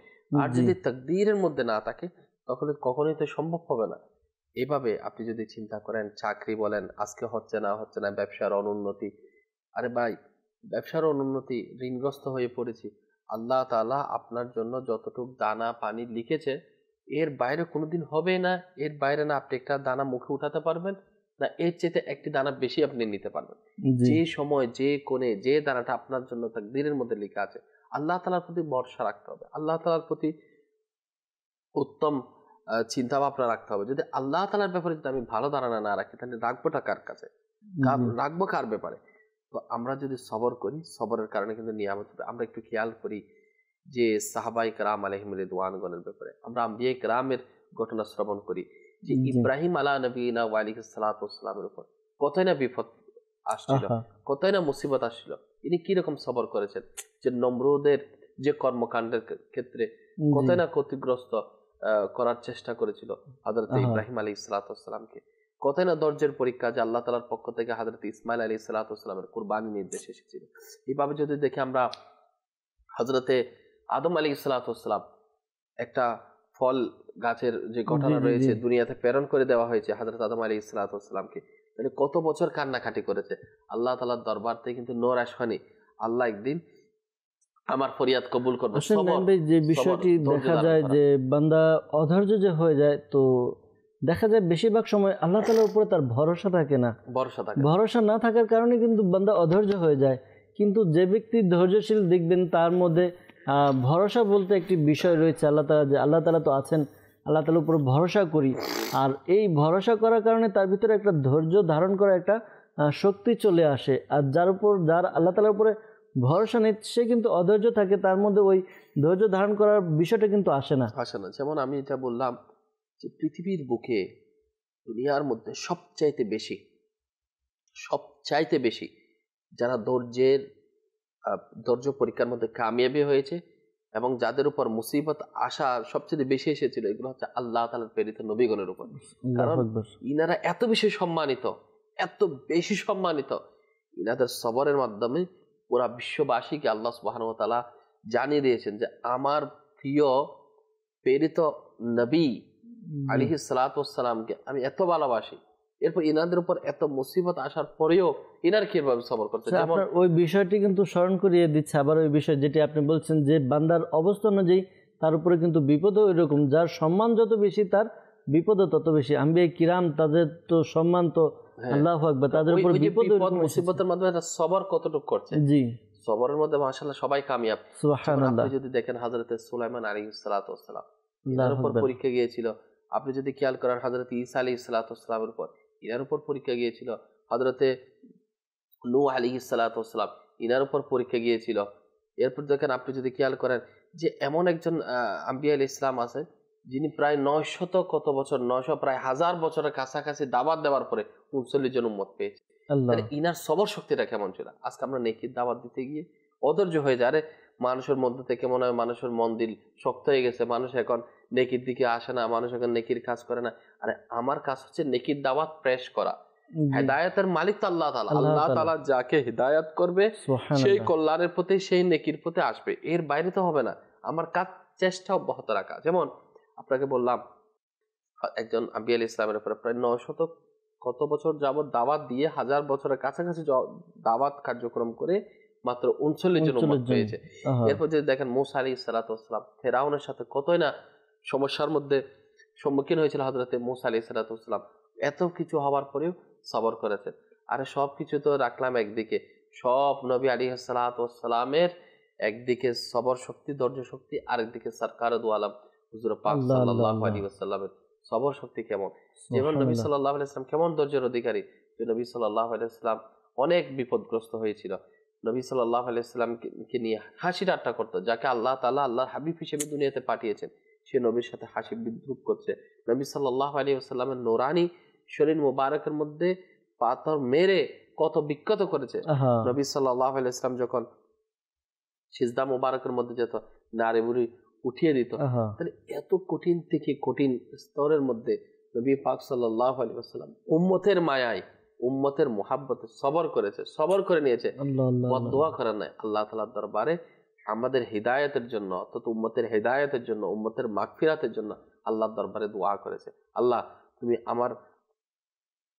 আর যদি তাকদীরের মধ্যে না থাকে, তাহলে কখনোই তো সম্ভব হবে না। এভাবে আপনি যদি চিন্তা করেন, চাকরি বলেন আজকে হচ্ছে না, ব্যবসার অনুন্নতি, আরে ভাই ব্যবসার অনুন্নতি, ঋণগ্রস্ত হয়ে পড়েছি, আল্লাহ তাআলা আপনার জন্য যতটুকু দানা পানি লিখেছে এর বাইরে কোনোদিন হবে না, এর বাইরে না আপনি একটা দানা মুখে উঠাতে পারবেন, না এর চেয়ে একটি দানা বেশি আপনি নিতে পারবেন। যে সময়, যে কোণে, যে দানাটা আপনার জন্য তাকদীরের মধ্যে লেখা আছে, আল্লাহ তাআলার প্রতি ভরসা রাখতে হবে, আল্লাহ তাআলার প্রতি উত্তম চিন্তা ভাবনা রাখতে হবে। যদি আল্লাহ তাআলার ব্যাপারে যদি আমি ভালো ধারণা না রাখি, তাহলে রাখবোটা কার কাছে, রাখবো কার ব্যাপারে? তো আমরা যদি সবর করি, সবরের কারণে কিন্তু নিয়ামত হবে। আমরা একটু খেয়াল করি যে সাহাবায়ে কেরাম আলাইহিম রিদওয়ানগণের ব্যাপারে, আমরা আম্বিয়ায়ে কেরামের ঘটনা শ্রবণ করি যে ইব্রাহিম আলা নবীনা ওয়া আলাইহিস সালাতু ওয়াস সালামের উপর কতই না বিপদ আসছিল, কতই না মুসিবত আসছিল, ইনি কিরকম সবর করেছেন। যে নমরুদের যে কর্মকাণ্ডের ক্ষেত্রে কতই না ক্ষতিগ্রস্ত করার চেষ্টা করেছিল হযরত ইব্রাহিম আলাইহিস সালাতু ওয়াস সালামকে, কতই না ধৈর্যের পরীক্ষা যে আল্লাহ তাআলার পক্ষ থেকে হযরত ইসমাইল আলাইহিস সালাতু ওয়াস সালামের কুরবানি নির্দেশ এসেছিল। এইভাবে যদি দেখি আমরা হযরতে আদম আলাইহিস সালাতু ওয়াস সালাম, একটা ফল গাছের যে ঘটনা রয়েছে, দুনিয়াতে প্রেরণ করে দেওয়া হয়েছে হযরত আদম আলাইহিস সালাতু ওয়াস সালামকে, মানে কত বছর কান্নাকাটি করেছে আল্লাহ তাআলার দরবার থেকে, কিন্তু নৈরাশ হয়নি। আল্লাহ একদিন আমার ফরিয়াদ কবুল করবে। যে বিষয়টি দেখা যায় যে বান্দা অধৈর্য যে হয়ে যায়, তো দেখা যায় বেশিরভাগ সময় আল্লাহ তাআলার উপরে তার ভরসা থাকে না, ভরসা না থাকার কারণে কিন্তু বান্দা অধৈর্য হয়ে যায়। কিন্তু যে ব্যক্তি ধৈর্যশীল দেখবেন তার মধ্যে ভরসা বলতে একটি বিষয় রয়েছে, আল্লাহ তাআলা, যে আল্লাহ তাআলা তো আছেন, আল্লাহ তাআলার উপর ভরসা করি, আর এই ভরসা করার কারণে তার ভিতরে একটা ধৈর্য ধারণ করা একটা শক্তি চলে আসে। আর যার আল্লাহ তাআলার উপরে ভরসা নেই, সে কিন্তু অধৈর্য থাকে, তার মধ্যে ওই ধৈর্য ধারণ করার বিষয়টা কিন্তু আসে না। যেমন আমি এটা বললাম যে পৃথিবীর বুকে, দুনিয়ার মধ্যে সবচাইতে বেশি যারা ধৈর্য পরীক্ষার মধ্যে কামিয়াবি হয়েছে এবং যাদের উপর মুসিবত আসা সবচেয়ে বেশি এসেছিল, এগুলো হচ্ছে আল্লাহ তাআলার প্রেরিত নবীগণের উপর। কারণ ইনারা এত বেশি সম্মানিত, ইনাদের সবরের মাধ্যমে পুরা বিশ্ববাসীকে আল্লাহ সুবহানাহু ওয়া তাআলা জানিয়ে দিয়েছেন যে আমার প্রিয় প্রেরিত নবী আলাইহিস সালাতু ওয়াস সালামকে আমি এত ভালোবাসি। এরপর ইনাদের উপর এত মুসিবত আসার পরেও ইনার কিভাবে সবর করতে, যেমন ওই বিষয়টি কিন্তু স্মরণ করিয়ে দিচ্ছে আবার ওই বিষয় যেটি আপনি বলছেন, যে বান্দার অবস্থা অনুযায়ী তার উপরে কিন্তু বিপদও এরকম, যার সম্মান যত বেশি তার বিপদও তত বেশি। আম্বিয়া কিরাম, তাদের তো সম্মান তো আল্লাহু আকবার, তাদের উপর বিপদ মুসিবতের মাধ্যমে সবর কতটুকু করছে। জি, সবরের মধ্যে মাশাআল্লাহ সবাই কামিয়াব। সুবহানাল্লাহ। আপনি যদি দেখেন হযরত সুলাইমান আলাইহিস সালাতু ওয়াস সালাম, এর উপর পরীক্ষা গিয়েছিল। আপনি যদি খেয়াল করেন হযরত ঈসা আলাইহিস সালাতু ওয়াস সালামের উপর, এর উপর পরীক্ষা গিয়েছিল। হযরতে নূহ আলাইহিস সালাতু ওয়াস সালাম, এর উপর পরীক্ষা গিয়েছিল। এরপর দেখেন আপনি যদি খেয়াল করেন যে এমন একজন আম্বিয়া আলাইহিস সালাম আছে যিনি প্রায় 900 প্রায় 1000 বছরের কাছাকাছি দাওয়াত দেওয়ার পরে 39 জন উম্মত পেয়েছে। ইনার সবর শক্তিটা কেমন ছিল। আজকে আমরা নেকির দাওয়াত দিতে গিয়ে অধৈর্য হয়ে যায়, আরে মানুষের মধ্যে থেকে মনে হয় মানুষের মন দিল শক্ত হয়ে গেছে, মানুষ এখন নেকির দিকে আসে না, মানুষ এখন নেকির কাজ করে না। আরে আমার কাজ হচ্ছে নেকির দাওয়াত পেশ করা। হিদায়াতের মালিক তো আল্লাহ তাআলা। আল্লাহ তাআলা যাকে হিদায়াত করবে সেই কল্যাণের প্রতি, সেই নেকির প্রতি আসবে, এর বাইরে তো হবে না। আমার কাজ চেষ্টা অব্যাহত রাখা। যেমন আপনাকে বললাম একজন আম্বিয়া আলাইহিস সালামের উপরে প্রায় 900 কত বছর যাবত দাওয়াত দিয়ে 1000 বছরের কাছাকাছি দাওয়াত কার্যক্রম করে মাত্র 39 জন উম্মত পেয়েছে। এরপর যদি দেখেন মূসা আলাইহিস সালাতু ওয়াস সালাম ফেরাউনের সাথে কতই না সমস্যার মধ্যে সম্মুখীন হয়েছিল হযরতে মূসা আলাইহিস সালাতু ওয়াস সালাম, এত কিছু হওয়ার পরেও সবর করেছেন। আরে সব কিছু তো রাখলাম একদিকে, সব নবী আলাইহিস সালাতু ওয়াস সালামের একদিকে সবর শক্তি, ধৈর্য শক্তি, আরেকদিকে সরকার দু আলম হুজুর পাক সাল্লাল্লাহু আলাইহি ওয়াসাল্লামের সবর শক্তি কেমন। যেমন নবী সাল্লাল্লাহু আলাইহি ওয়াসাল্লাম কেমন ধৈর্যের অধিকারী, যে নবী সাল্লাল্লাহু আলাইহি ওয়াসাল্লাম অনেক বিপদগ্রস্ত হয়েছিল, নবী সাল্লাল্লাহু আলাইহি ওয়াসাল্লামকে নিয়ে হাসি ঠাট্টা করতো। যাকে আল্লাহ তাআলা আল্লাহর হাবিব হিসেবে দুনিয়াতে পাঠিয়েছেন, সে নবীর সাথে হাসি বিদ্রুপ করছে। নবী সাল্লাল্লাহু আলাইহি ওয়াসাল্লামের নূরানি শরীর মুবারকের মধ্যে পাথর মেরে কত বিক্ষত করেছে। নবী সাল্লাল্লাহু আলাইহি ওয়াসাল্লাম যখন সিজদা মুবারকের মধ্যে যেত, নারী বুড়ি উঠিয়ে দিত। তাহলে এত কঠিন থেকে কঠিন স্তরের মধ্যে নবী পাক সাল্লাল্লাহু আলাইহি ওয়াসাল্লাম উম্মতের মায়ায়, উম্মতের মুহাব্বতে সবর করেছে, সবর করে নিয়েছে, বদদুয়া করেন নাই। আল্লাহ তাআলার দরবারে আমাদের হিদায়াতের জন্য, অর্থাৎ উম্মতের হিদায়াতের জন্য, উম্মতের মাগফিরাতের জন্য আল্লাহর দরবারে দোয়া করেছে, আল্লাহ তুমি আমার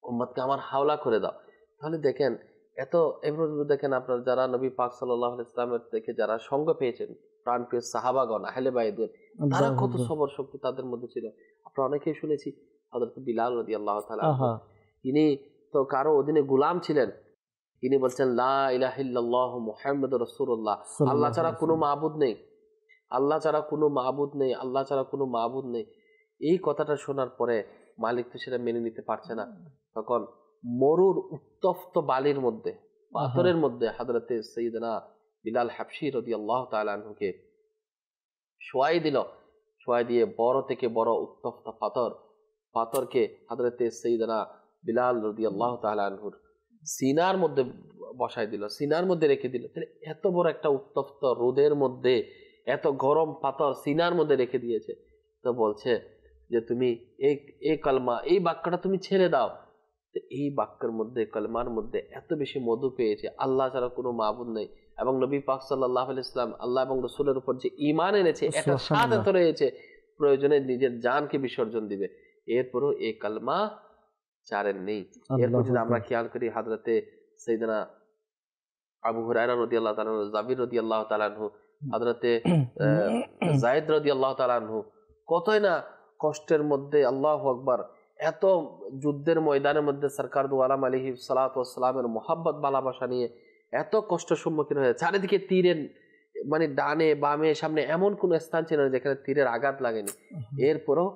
উম্মতকে আমার হাওলা করে দাও। তাহলে দেখেন এত এভাবে দেখেন আপনার যারা নবী পাক সাল্লাল্লাহু আলাইহি ওয়াসাল্লামের থেকে যারা সঙ্গ পেয়েছেন, প্রাণপ্রিয় সাহাবাগণ আহলে বাইতুর তারা কত সবর শক্তি তাদের মধ্যে ছিল। আমরা অনেকেই শুনেছি হযরত বিলাল রাদিয়াল্লাহু তাআলা তিনি তো কারো অধীনে গোলাম ছিলেন, তিনি বলছেন লা ইলাহা ইল্লাল্লাহু মুহাম্মাদুর রাসূলুল্লাহ, আল্লাহ ছাড়া কোনো মাবুদ নেই, আল্লাহ ছাড়া কোনো মাবুদ নেই, আল্লাহ ছাড়া কোনো মাবুদ নেই। এই কথাটা শোনার পরে মালিক তো সেটা মেনে নিতে পারছে না। তখন মরুর উত্তপ্ত বালির মধ্যে, পাথরের মধ্যে হযরতে সাইয়েদনা বিলাল হাবশী রাদিয়াল্লাহু তাআলা আনহুকে শোয়াই দিল। শোয়াই দিয়ে বড় থেকে বড় উত্তপ্ত পাথরকে হযরতে সাইয়েদনা বিলাল রাদিয়াল্লাহু তাআলা আনহুর সিনার মধ্যে বসাই দিল, সিনার মধ্যে রেখে দিল। তাহলে এত বড় একটা উত্তপ্ত রোদের মধ্যে এত গরম পাথর সিনার মধ্যে রেখে দিয়েছে। তো বলছে যে তুমি এই কালমা, এই বাক্যটা তুমি ছেড়ে দাও। এই বাক্যের মধ্যে, কালমার মধ্যে এত বেশি মধু পেয়েছে, আল্লাহ ছাড়া কোনো মাবুদ নেই, এবং নবী পাক সাল্লাল্লাহু আলাইহি ওয়াসাল্লাম আল্লাহ এবং রাসূলের উপর যে ঈমান এনেছে এটা স্বাদ এত রয়েছে, প্রয়োজনে নিজের জানকে বিসর্জন দিবে। এরপরও এই কালমা ছাড়েননি। এরপর যদি আমরা খেয়াল করি হযরতে সাইয়েদনা আবু হুরায়রা রাদিয়াল্লাহু তাআলা, জাবির রাদিয়াল্লাহু তাআলা আনহু, হযরতে যায়েদ রাদিয়াল্লাহু তাআলা আনহু কতই না কষ্টের মধ্যে, আল্লাহু আকবার, এত যুদ্ধের ময়দানের মধ্যে সরকার দু আলম আলাইহিস সালাতু ওয়াস সালামের মোহাব্বত ভালোবাসা নিয়ে এত কষ্টের সম্মুখীন হয়ে, চারিদিকে তীরের মানে ডানে বামে সামনে এমন কোন স্থান ছিল না যেখানে তীরের আঘাত লাগেনি। এরপরও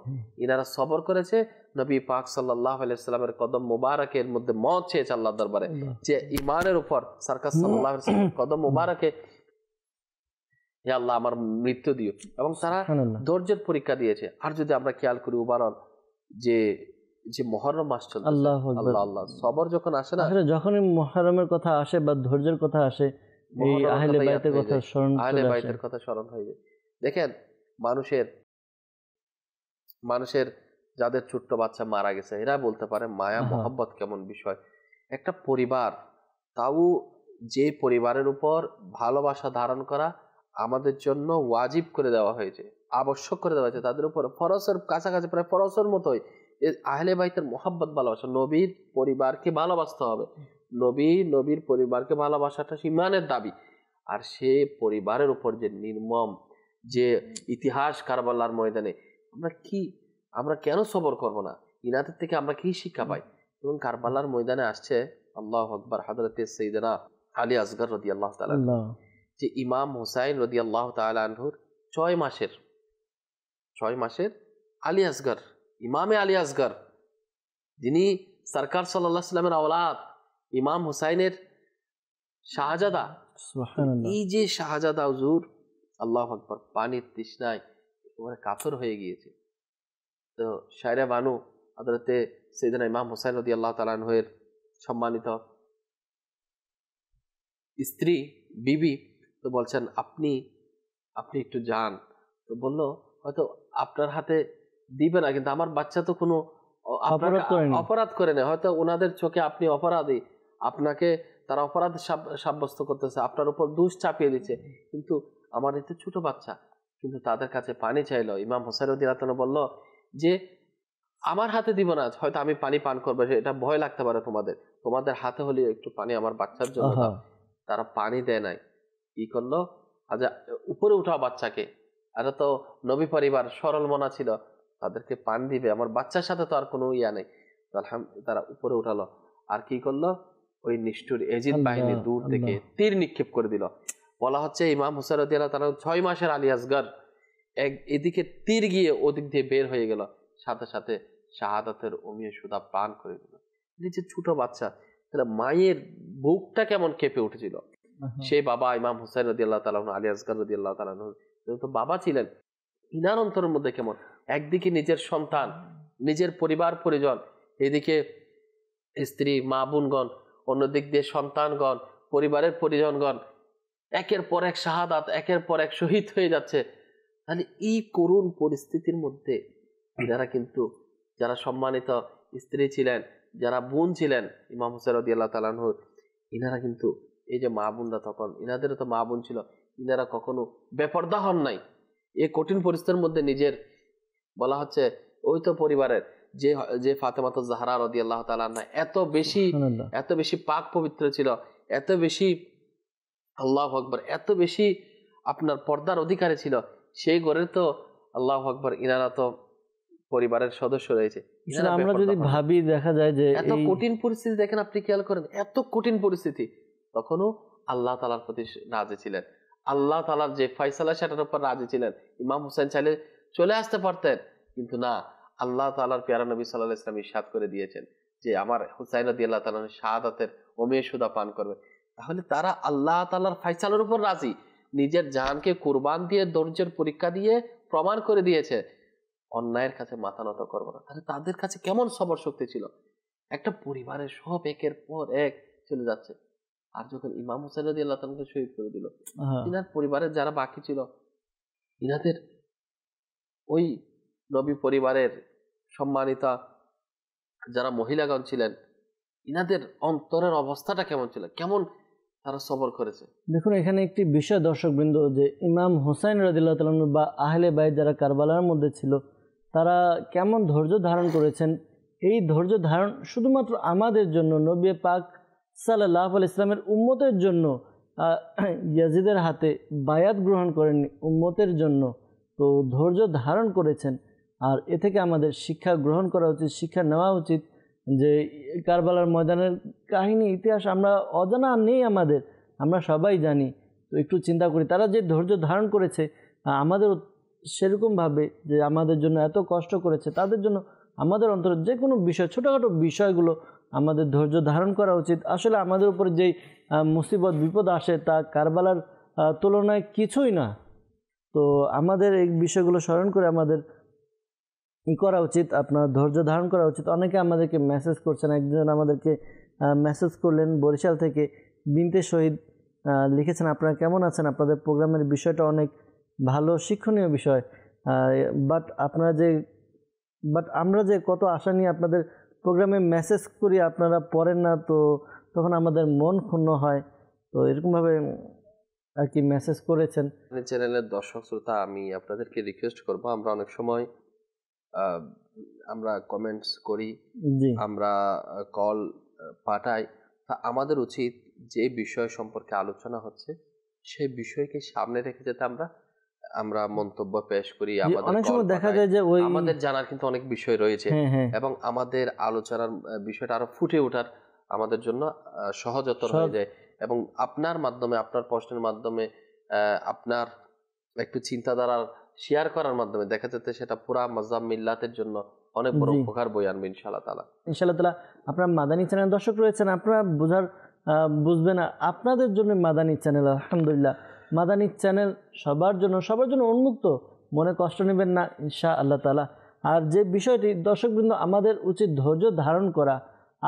ইনারা সবর করেছে, নবী পাক সাল্লাল্লাহু আলাইহি সাল্লামের কদম মুবারকের মধ্যে মওত চেয়েছে আল্লাহর দরবারে, যে ঈমানের উপর সরকার সাল্লাল্লাহু আলাইহি সাল্লামের কদম মুবারকে হে আল্লাহ আমার মৃত্যু দিও, এবং তারা ধৈর্যের পরীক্ষা দিয়েছে। আর যদি আমরা খেয়াল করি উদাহরণ, যে যে মুহররম মাস চলছে, আল্লাহ আল্লাহ সবর যখন আসে না, যখনই মুহররমের কথা আসে বা ধৈর্যের কথা আসে, এই আহলে বাইতের কথা স্মরণ, আহলে বাইতের কথা স্মরণ হয়ে যায়। দেখেন মানুষের যাদের ছোট্ট বাচ্চা মারা গেছে, এরা বলতে পারে মায়া মোহাব্বত কেমন বিষয়। একটা পরিবার, তাও যে পরিবারের উপর ভালোবাসা ধারণ করা আমাদের জন্য ওয়াজিব করে দেওয়া হয়েছে, আবশ্যক করে দেওয়া হয়েছে, তাদের উপর ফরজের কাছাকাছি, প্রায় ফরজের মতোই আহলে বাইতের মোহাব্বত ভালোবাসা। নবীর পরিবারকে ভালোবাসতে হবে, নবীর পরিবারকে ভালোবাসাটা ঈমানের দাবি। আর সে পরিবারের উপর যে নির্মম যে ইতিহাস কারবালার ময়দানে, আমরা কেন সবর করব না? ইনাদের থেকে আমরা কি শিক্ষা পাই? এবং কারবালার ময়দানে আসছে, আল্লাহু আকবার, হযরতে সাইয়েদনা আলী আসগর রাদিয়াল্লাহু তাআলা, যে ইমাম হুসাইন রাদিয়াল্লাহু তাআলা আনহুর 6 মাসের আলী আসগর, ইমামে আলী আসগর, যিনি সরকার সাল্লাল্লাহু আলাইহি ওয়াসাল্লামের আওলাদ, ইমাম হুসাইনের শাহজাদা। এই যে শাহজাদা হুজুর, আল্লাহু আকবার, পানির তৃষ্ণায় একেবারে কাতর হয়ে গিয়েছে। তো শায়রা বানু হযরতে সাইয়েদনা ইমাম হুসাইন রাদিয়াল্লাহু তাআলা আনহুর সম্মানিত স্ত্রী বিবি, তো বলছেন আপনি একটু যান। তো বললো হয়তো আপনার হাতে দিবে না, কিন্তু আমার বাচ্চা তো কোনো অপরাধ করে না, হয়তো ওনাদের চোখে আপনি অপরাধী, আপনাকে তারা অপরাধ সাব্যস্ত করতেছে, আপনার উপর দোষ চাপিয়ে দিচ্ছে, কিন্তু আমার এতে ছোট বাচ্চা। কিন্তু তাদের কাছে পানি চাইলো। ইমাম হুসাইন রাদিয়াল্লাহু তাআলা বলল যে আমার হাতে দিব না, হয়তো আমি পানি পান করবো, এটা ভয় লাগতে পারে তোমাদের হাতে হলে একটু পানি আমার বাচ্চার জন্য দাও। তারা পানি দেয় নাই, কি করলো, আচ্ছা উপরে উঠাও বাচ্চাকে, আর তো নবী পরিবার সরল মনা ছিল, তাদেরকে পানি দিবে, আমার বাচ্চার সাথে তো আর কোনো ইয়া নেই। তারা উপরে উঠালো, আর কি করলো, ওই নিষ্ঠুর এজিদ বাহিনী দূর থেকে তীর নিক্ষেপ করে দিল। বলা হচ্ছে ইমাম হুসাইন রাদিয়াল্লাহু তাআলা 6 মাসের আলী আসগর, এদিকে তীর গিয়ে ওদিক দিয়ে বের হয়ে গেল, সাথে সাথে শাহাদাতের অমীয় সুধা পান করে দিল। এই যে ছোট বাচ্চা, তাহলে মায়ের বুকটা কেমন কেঁপে উঠেছিল। সেই বাবা ইমাম হুসাইন রাদিয়াল্লাহু তাআলা আলী আসগর রাদিয়াল্লাহু তাআলা যেহেতু বাবা ছিলেন, ইনার অন্তরের মধ্যে কেমন, একদিকে নিজের সন্তান, নিজের পরিবার পরিজন, এদিকে স্ত্রী মা বোনগণ, অন্যদিক দিয়ে সন্তানগণ, পরিবারের পরিজনগণ, একের পর এক শাহাদাত, একের পর এক শহীদ হয়ে যাচ্ছে। তাহলে এই করুণ পরিস্থিতির মধ্যে এনারা কিন্তু, যারা সম্মানিত স্ত্রী ছিলেন, যারা বোন ছিলেন ইমাম হুসাইন রাদিয়াল্লাহু তাআলা আনহুর, ইনারা কিন্তু এই যে মা বোনরা, তখন ইনাদেরও তো মা বোন ছিল, ইনারা কখনো বেপরদা হন নাই। এই কঠিন পরিস্থিতির মধ্যে নিজের, বলা হচ্ছে ওই তো পরিবারের যে ফাতেমাতুজ জাহরা রাদিয়াল্লাহু তাআলা আনহা এত বেশি পাক পবিত্র ছিল, এত বেশি, আল্লাহু আকবার, এত বেশি আপনার পর্দার অধিকারী ছিল, সেই ঘরের তো আল্লাহু আকবার, ইনারা তো পরিবারের সদস্য রয়েছে। আমরা যদি ভাবি দেখা যায় যে এত কঠিন পরিস্থিতি, দেখেন আপনি খেয়াল করেন, এত কঠিন পরিস্থিতি, তখনও আল্লাহ তাআলার প্রতি রাজি ছিলেন, আল্লাহ তাআলার যে ফয়সালা সেটার উপর রাজি ছিলেন। ইমাম হোসেন চাইলে চলে আসতে পারতেন, কিন্তু না, আল্লাহ তাআলার প্যারা নবী সাল্লাল্লাহু আলাইহি ওয়াসাল্লাম ইরশাদ করে দিয়েছেন যে আমার হুসাইন রাদিয়াল্লাহু তাআলা শাহাদাতের অমেয় সুদা পান করবে। তাহলে তারা আল্লাহ তাআলার ফয়সালার উপর রাজি, নিজের জানকে কুরবান দিয়ে ধৈর্যের পরীক্ষা দিয়ে প্রমাণ করে দিয়েছে অন্যায়ের কাছে মাথা নত করবো না। তাহলে তাদের কাছে কেমন সবর শক্তি ছিল। একটা পরিবারের সব একের পর এক চলে যাচ্ছে, আর যখন ইমাম হুসাইন রাদিয়াল্লাহু তাআলাকে শহীদ করে দিল, ইনার পরিবারের যারা বাকি ছিল, ইনাদের ওই নবী পরিবারের সম্মানিতা যারা মহিলাগণ ছিলেন, ইনাদের অন্তরের অবস্থাটা কেমন ছিল, কেমন তারা সবর করেছে। দেখুন এখানে একটি বিষয় দর্শকবৃন্দ, যে ইমাম হুসাইন রাদিয়াল্লাহু তাআলা বা আহলে বাইত যারা কারবালার মধ্যে ছিল, তারা কেমন ধৈর্য ধারণ করেছেন। এই ধৈর্য ধারণ শুধুমাত্র আমাদের জন্য, নবী পাক সাল্লাল্লাহু আলাইহি ওয়াসাল্লামের উম্মতের জন্য ইয়াজিদের হাতে বায়াত গ্রহণ করেননি, উম্মতের জন্য তো ধৈর্য ধারণ করেছেন। আর এ থেকে আমাদের শিক্ষা গ্রহণ করা উচিত, শিক্ষা নেওয়া উচিত যে কারবালার ময়দানের কাহিনী, ইতিহাস আমরা অজানা নেই, আমরা সবাই জানি। তো একটু চিন্তা করি, তারা যে ধৈর্য ধারণ করেছে, আমাদের সেরকমভাবে যে আমাদের জন্য এত কষ্ট করেছে, তাদের জন্য আমাদের অন্তরে যে কোনো বিষয়, ছোটোখাটো বিষয়গুলো আমাদের ধৈর্য ধারণ করা উচিত। আসলে আমাদের উপর যেই মুসিবত বিপদ আসে তা কারবালার তুলনায় কিছুই না। তো আমাদের এই বিষয়গুলো স্মরণ করে আমাদের করা উচিত, আপনার ধৈর্য ধারণ করা উচিত। অনেকে আমাদেরকে মেসেজ করছেন, একজন আমাদেরকে মেসেজ করলেন বরিশাল থেকে, বিনতে শহীদ লিখেছেন, আপনারা কেমন আছেন, আপনাদের প্রোগ্রামের বিষয়টা অনেক ভালো, শিক্ষণীয় বিষয়, বাট আমরা যে কত আশা নিয়ে আপনাদের প্রোগ্রামে মেসেজ করি, আপনারা পড়েন না, তো তখন আমাদের মন ক্ষুণ্ণ হয়। তো এরকমভাবে আর কি মেসেজ করেছেন। চ্যানেলের দর্শক শ্রোতা, আমি আপনাদেরকে রিকোয়েস্ট করব, আমরা অনেক সময় আমরা কমেন্টস করি, আমরা কল পাঠাই, তা আমাদের উচিত যে বিষয় সম্পর্কে আলোচনা হচ্ছে সেই বিষয়কে সামনে রেখে যাতে আমরা মন্তব্য পেশ করি। অনেক সময় দেখা যায় যে আমাদের জানার কিন্তু অনেক বিষয় রয়েছে, এবং আমাদের আলোচনার বিষয়টা আরো ফুটে ওঠার আমাদের জন্য সহজতর হয়ে যায়, এবং আপনার মাধ্যমে, আপনার প্রশ্নের মাধ্যমে, আপনার একটু চিন্তাধারার শেয়ার করার মাধ্যমে দেখা যাচ্ছে সেটা পুরা মাযহাব মিল্লাতের জন্য অনেক বড় উপকার বয়ে আনবে ইনশাআল্লাহ তাআলা। ইনশাআল্লাহ তাআলা আপনারা মাদানী চ্যানেল দর্শক রয়েছেন, আপনারা বুঝবেন আপনাদের জন্য মাদানী চ্যানেল। আলহামদুলিল্লাহ, মাদানী চ্যানেল সবার জন্য উন্মুক্ত, মনে কষ্ট নেবেন না ইনশাআল্লাহ তাআলা। আর যে বিষয়টি দর্শকবৃন্দ, আমাদের উচিত ধৈর্য ধারণ করা,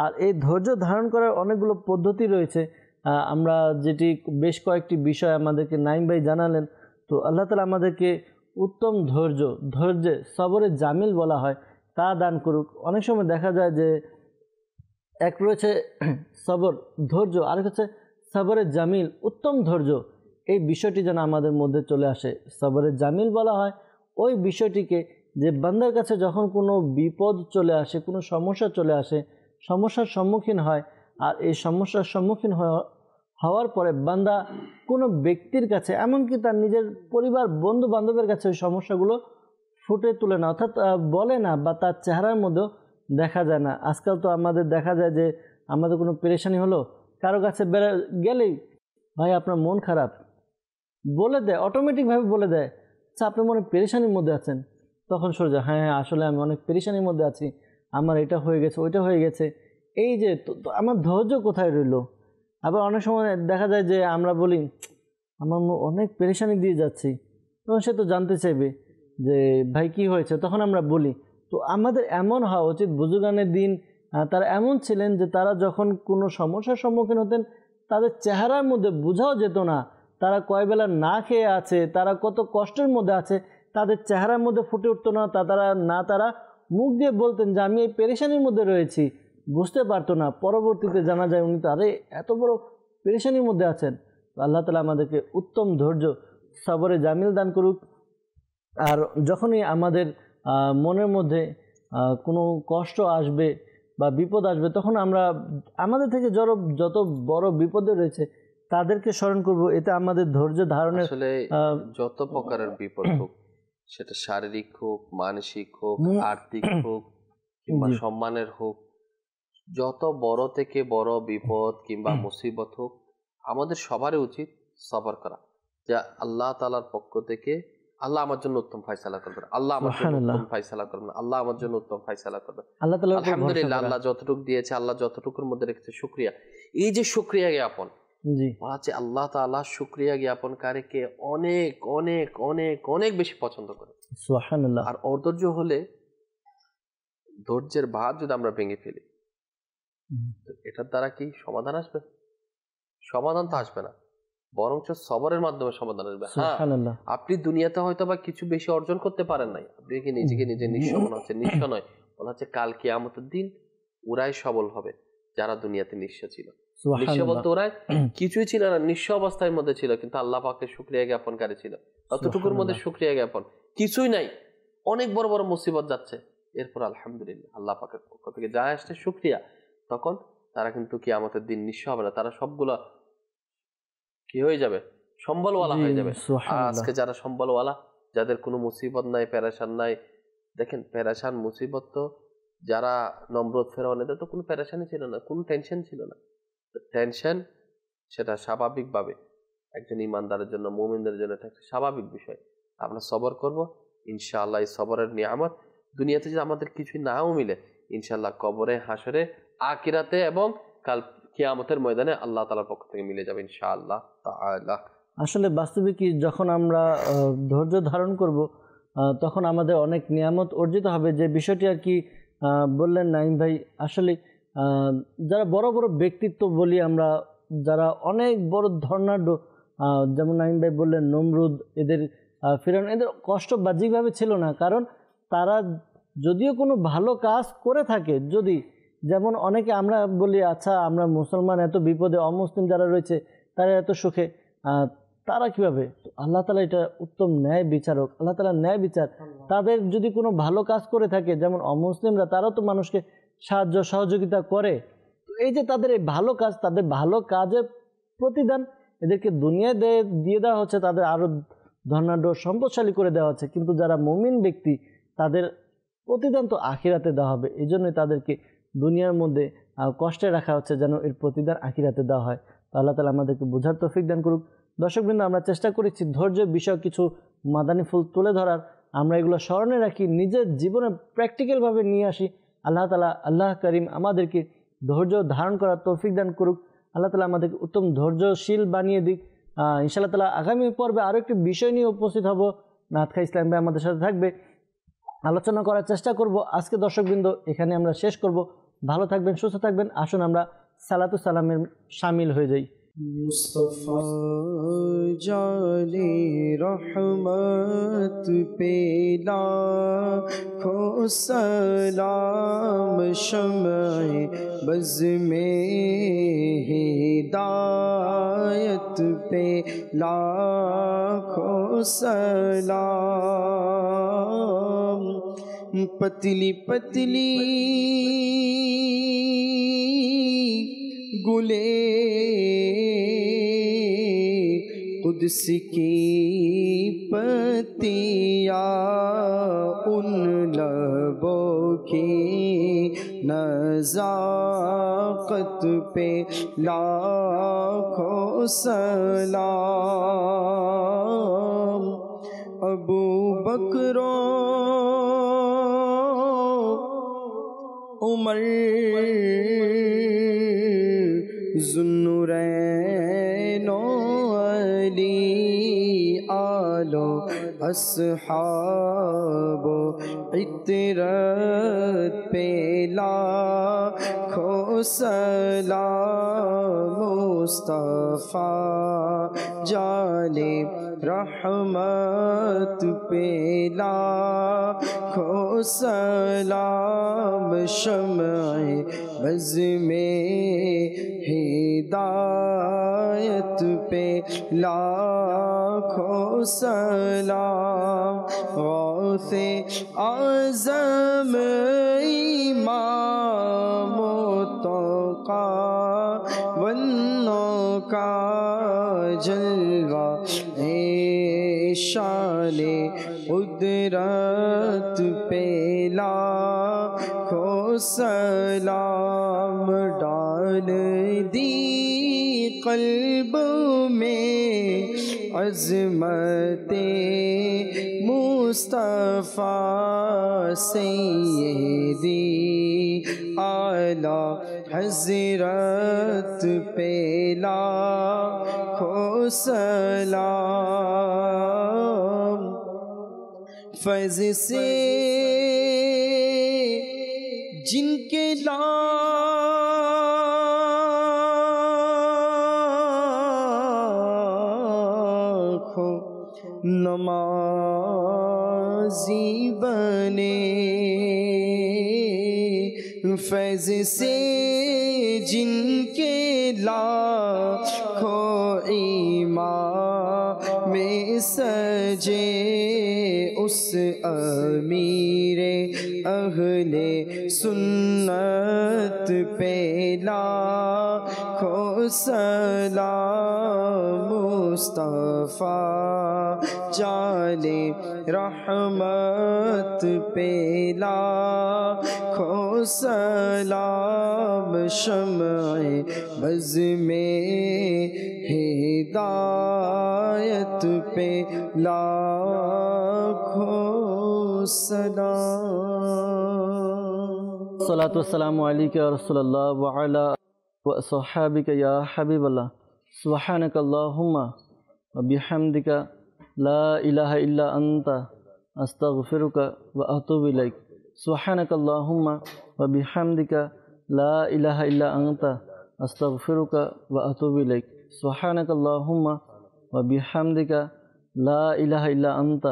আর এই ধৈর্য ধারণ করার অনেকগুলো পদ্ধতি রয়েছে। আমরা যেটি বেশ কয়েকটি বিষয় আমাদেরকে নাইম ভাই জানালেন, তো আল্লাহ তাআলা আমাদেরকে উত্তম ধৈর্যে সবরে জামিল বলা হয় তা দান করুক। অনেক সময় দেখা যায় যে এক রয়েছে সবর ধৈর্য, আরেক হচ্ছে সবরে জামিল উত্তম ধৈর্য। এই বিষয়টি যেন আমাদের মধ্যে চলে আসে। সবরে জামিল বলা হয় ওই বিষয়টিকে যে বান্দার কাছে যখন কোনো বিপদ চলে আসে, কোনো সমস্যা চলে আসে, সমস্যার সম্মুখীন হয়, আর এই সমস্যার সম্মুখীন হওয়ার পরে বান্দা কোনো ব্যক্তির কাছে, এমনকি তার নিজের পরিবার বন্ধু বান্ধবের কাছে ওই সমস্যাগুলো ফুটে তুলে না, অর্থাৎ বলে না, বা তার চেহারার মধ্যেও দেখা যায় না। আজকাল তো আমাদের দেখা যায় যে আমাদের কোনো পেরেশানি হলো, কারো কাছে গেলেই ভাই আপনার মন খারাপ বলে দেয়, অটোমেটিকভাবে বলে দেয়, আচ্ছা আপনি মনে পেরেশানির মধ্যে আছেন, তখন সরে যায়, হ্যাঁ আসলে আমি অনেক পেরেশানির মধ্যে আছি, আমার এটা হয়ে গেছে, ওইটা হয়ে গেছে। এই যে আমার ধৈর্য কোথায় রইল? আবার অনেক সময় দেখা যায় যে আমরা বলি আমার অনেক পেরেশানি দিয়ে যাচ্ছি, তখন সে তো জানতে চাইবে যে ভাই কি হয়েছে, তখন আমরা বলি। তো আমাদের এমন হওয়া উচিত, বুজুর্গানের দিন তারা এমন ছিলেন যে তারা যখন কোনো সমস্যার সম্মুখীন হতেন, তাদের চেহারার মধ্যে বোঝাও যেত না তারা কয়বেলা না খেয়ে আছে, তারা কত কষ্টের মধ্যে আছে, তাদের চেহারার মধ্যে ফুটে উঠতো না। তারা মুখ দিয়ে বলতেন যে আমি এই পেরেশানির মধ্যে রয়েছি, বুঝতে পারতো না। পরবর্তীতে জানা যায় উনি তো আরে এত বড় পেরেশানির মধ্যে আছেন। আল্লাহ তাআলা আমাদেরকে উত্তম ধৈর্য সবরে জামিল দান করুক। আর যখনই আমাদের মনের মধ্যে কোনো কষ্ট আসবে বা বিপদ আসবে, তখন আমরা আমাদের থেকে যত বড় বিপদে রয়েছে তাদেরকে স্মরণ করব, এতে আমাদের ধৈর্য ধারণের আসলে যত প্রকারের বিপদ হোক, সেটা শারীরিক হোক, মানসিক হোক, আর্থিক হোক কিংবা সম্মানের হোক, যত বড় থেকে বড় বিপদ কিংবা মুসিবত হোক, আমাদের সবারই উচিত সবর করা, যে আল্লাহ তাআলার পক্ষ থেকে আল্লাহ আমার জন্য উত্তম ফয়সালা করবেন, আল্লাহ আমার জন্য উত্তম ফয়সালা করবেন, আল্লাহ আমার জন্য উত্তম ফয়সালা করবেন। আলহামদুলিল্লাহ, আল্লাহ যতটুকু দিয়েছে, আল্লাহ যতটুকুর মধ্যে রেখেছে, শুকরিয়া। এই যে শুকরিয়া জ্ঞাপন, বলা আল্লাহ তাআলা শুকরিয়া জ্ঞাপনকারীকে অনেক অনেক অনেক অনেক বেশি পছন্দ করে। সুবহানাল্লাহ। আর অধৈর্য হলে, ধৈর্যের বাঁধ যদি আমরা ভেঙে ফেলি, এটার দ্বারা কি সমাধান আসবে? সমাধান তো আসবে না, বরঞ্চ সবরের মাধ্যমে সমাধান আসবে। হ্যাঁ, আপনি দুনিয়াতে হয়তো বা কিছু বেশি অর্জন করতে পারেন নাই, আপনি কি নিজেকে নিজে নিঃস্ব মনে হচ্ছে? নিঃস্ব নয়, বলা হচ্ছে কাল কিয়ামতের দিন ওরাই সবল হবে যারা দুনিয়াতে নিঃস্ব ছিল। নিঃস্ব বলতে ওরাই কিছুই ছিল না, নিঃস্ব অবস্থার মধ্যে ছিল, কিন্তু আল্লাহ পাকের শুকরিয়া জ্ঞাপনকারী ছিল। ততটুকুর মধ্যে শুকরিয়া জ্ঞাপন, কিছুই নাই, অনেক বড় বড় মুসিবত যাচ্ছে, এরপর আলহামদুলিল্লাহ আল্লাহ পাকের পক্ষ থেকে যা আসছে শুকরিয়া, তখন তারা কিন্তু কিয়ামতের দিন নিঃস্ব হবে না, তারা সবগুলা কি হয়ে যাবে? সম্বলওয়ালা হয়ে যাবে। আজকে যারা সম্বলওয়ালা, যাদের কোনো মুসিবত নাই, পেরেশান নাই, দেখেন পেরেশান মুসিবত তো যারা নমরুদ ফেরাউন, এদের তো কোনো পেরেশানই ছিল না, কোনো টেনশন ছিল না। টেনশন সেটা স্বাভাবিকভাবে একজন ইমানদারের জন্য, মুমিনদের জন্য এটা একটা স্বাভাবিক বিষয়। আমরা সবর করব ইনশাআল্লাহ। এই সবরের নিয়ামত দুনিয়াতে যদি আমাদের কিছুই নাও মিলে, ইনশাআল্লাহ কবরে, হাসরে, আখিরাতে এবং কাল কিয়ামতের ময়দানে আল্লাহ তাআলার পক্ষ থেকে মিলে যাবে ইনশাআল্লাহ তাআলা। আসলে বাস্তবে কি, যখন আমরা ধৈর্য ধারণ করব, তখন আমাদের অনেক নিয়ামত অর্জিত হবে। যে বিষয়টি আর কি বললেন নাইম ভাই, আসলে যারা বড় বড় ব্যক্তিত্ব বলি আমরা, যারা অনেক বড় ধর্নাঢ্য, যেমন নাইম ভাই বললেন নমরুদ, এদের ফিরআউন, এদের কষ্ট বাহ্যিকভাবে ছিল না, কারণ তারা যদিও কোনো ভালো কাজ করে থাকে, যদি যেমন অনেকে আমরা বলি আচ্ছা আমরা মুসলমান, এত বিপদে, অমুসলিম যারা রয়েছে তারা এত সুখে, তারা কিভাবে? আল্লাহ তাআলা এটা উত্তম ন্যায় বিচারক, আল্লাহ তাআলা ন্যায় বিচার। তাদের যদি কোনো ভালো কাজ করে থাকে, যেমন অমুসলিমরা, তারাও তো মানুষকে সাহায্য সহযোগিতা করে, এই যে তাদের এই ভালো কাজ, তাদের ভালো কাজের প্রতিদান এদেরকে দুনিয়ায় দিয়ে দেওয়া হচ্ছে, তাদের আরো ধনাঢ্য সম্পদশালী করে দেওয়া হচ্ছে। কিন্তু যারা মুমিন ব্যক্তি, তাদের প্রতিদান তো আখিরাতে দেওয়া হবে, এই জন্যই তাদেরকে দুনিয়ার মধ্যে কষ্টে রাখা হচ্ছে, যেন এর প্রতিদান আখিরাতে দেওয়া হয়। তো আল্লাহ তাআলা আমাদেরকে বোঝার তৌফিক দান করুক। দর্শকবৃন্দ, আমরা চেষ্টা করেছি ধৈর্য বিষয় কিছু মাদানী ফুল তুলে ধরার, আমরা এগুলো স্মরণে রাখি, নিজের জীবনে প্র্যাকটিক্যালভাবে নিয়ে আসি। আল্লাহ তাআলা, আল্লাহ করিম আমাদেরকে ধৈর্য ধারণ করার তৌফিক দান করুক। আল্লাহ তাআলা আমাদেরকে উত্তম ধৈর্যশীল বানিয়ে দিক। ইনশাআল্লাহ তাআলা আগামী পর্বে আরও একটি বিষয় নিয়ে উপস্থিত হব। নাথ খান ইসলাম ভাই আমাদের সাথে থাকবে, আলোচনা করার চেষ্টা করব। আজকে দর্শকবৃন্দ এখানে আমরা শেষ করব। ভালো থাকবেন, সুস্থ থাকবেন। আসুন আমরা সালাতু সালামের শামিল হয়ে যাই। मुस्तफा जाने रहमत पे लाखों सलाम, शम्ए बज़ में हिदायत पे लाखों सलाम। पतली पतली गुले कुद्स की पतिया, उन लबों की नज़ाकत पे लाखों सलाम। अबू बकरो उमर ज़ुन्नुरैनो अली आलो अस्हाबो इतरत पे लाखों सलाम। मुस्तफा जाने रहमत पे लाखों सलाम, शम्ए बज़ में हिदायत पे लाखों सलाम। गौसे आज़म इमाम तोक़ा वन्नो का جلوہ اے شان قدرت پہ لاکھوں سلام ڈال دی قلب میں عظمت مصطفیٰ سیدی اعلی حضرت پہ لاکھوں سلام فیض سے جن کے لاکھوں نمازی بنے فیض سے جن کے لاکھوں امام سجے اس امیر اہل سنت پہ لاکھوں سلام مصطفیٰ جان رحمت پہ لاکھوں سلام شمع بز میں ہدایت پہ لاکھوں سلام الصلاۃ والسلام علیک یا رسول اللہ وعلی وصحابک یا حبیب اللہ سبحانک اللہم وبحمدک لا الہ الا انت استغفرک واتوب الیک سبحانک اللہم وبحمدک لا الہ الا انت استغفرک واتوب الیک سبحانک اللہم وبحمدک لا الہ الا انت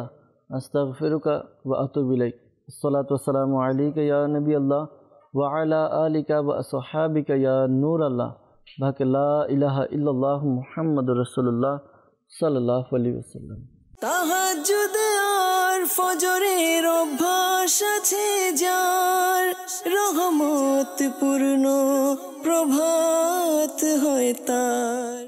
استغفرک واتوب الیک الصلاۃ والسلام علیک یا نبی اللہ وعلی آلک واصحابک یا نور اللہ بحق لا الہ الا اللہ محمد رسول اللہ صلی اللہ علیہ وسلم তাহাজ্জুদ আর ফজরের অভ্যাস আছে যার রহমত পূর্ণ প্রভাত হয় তার।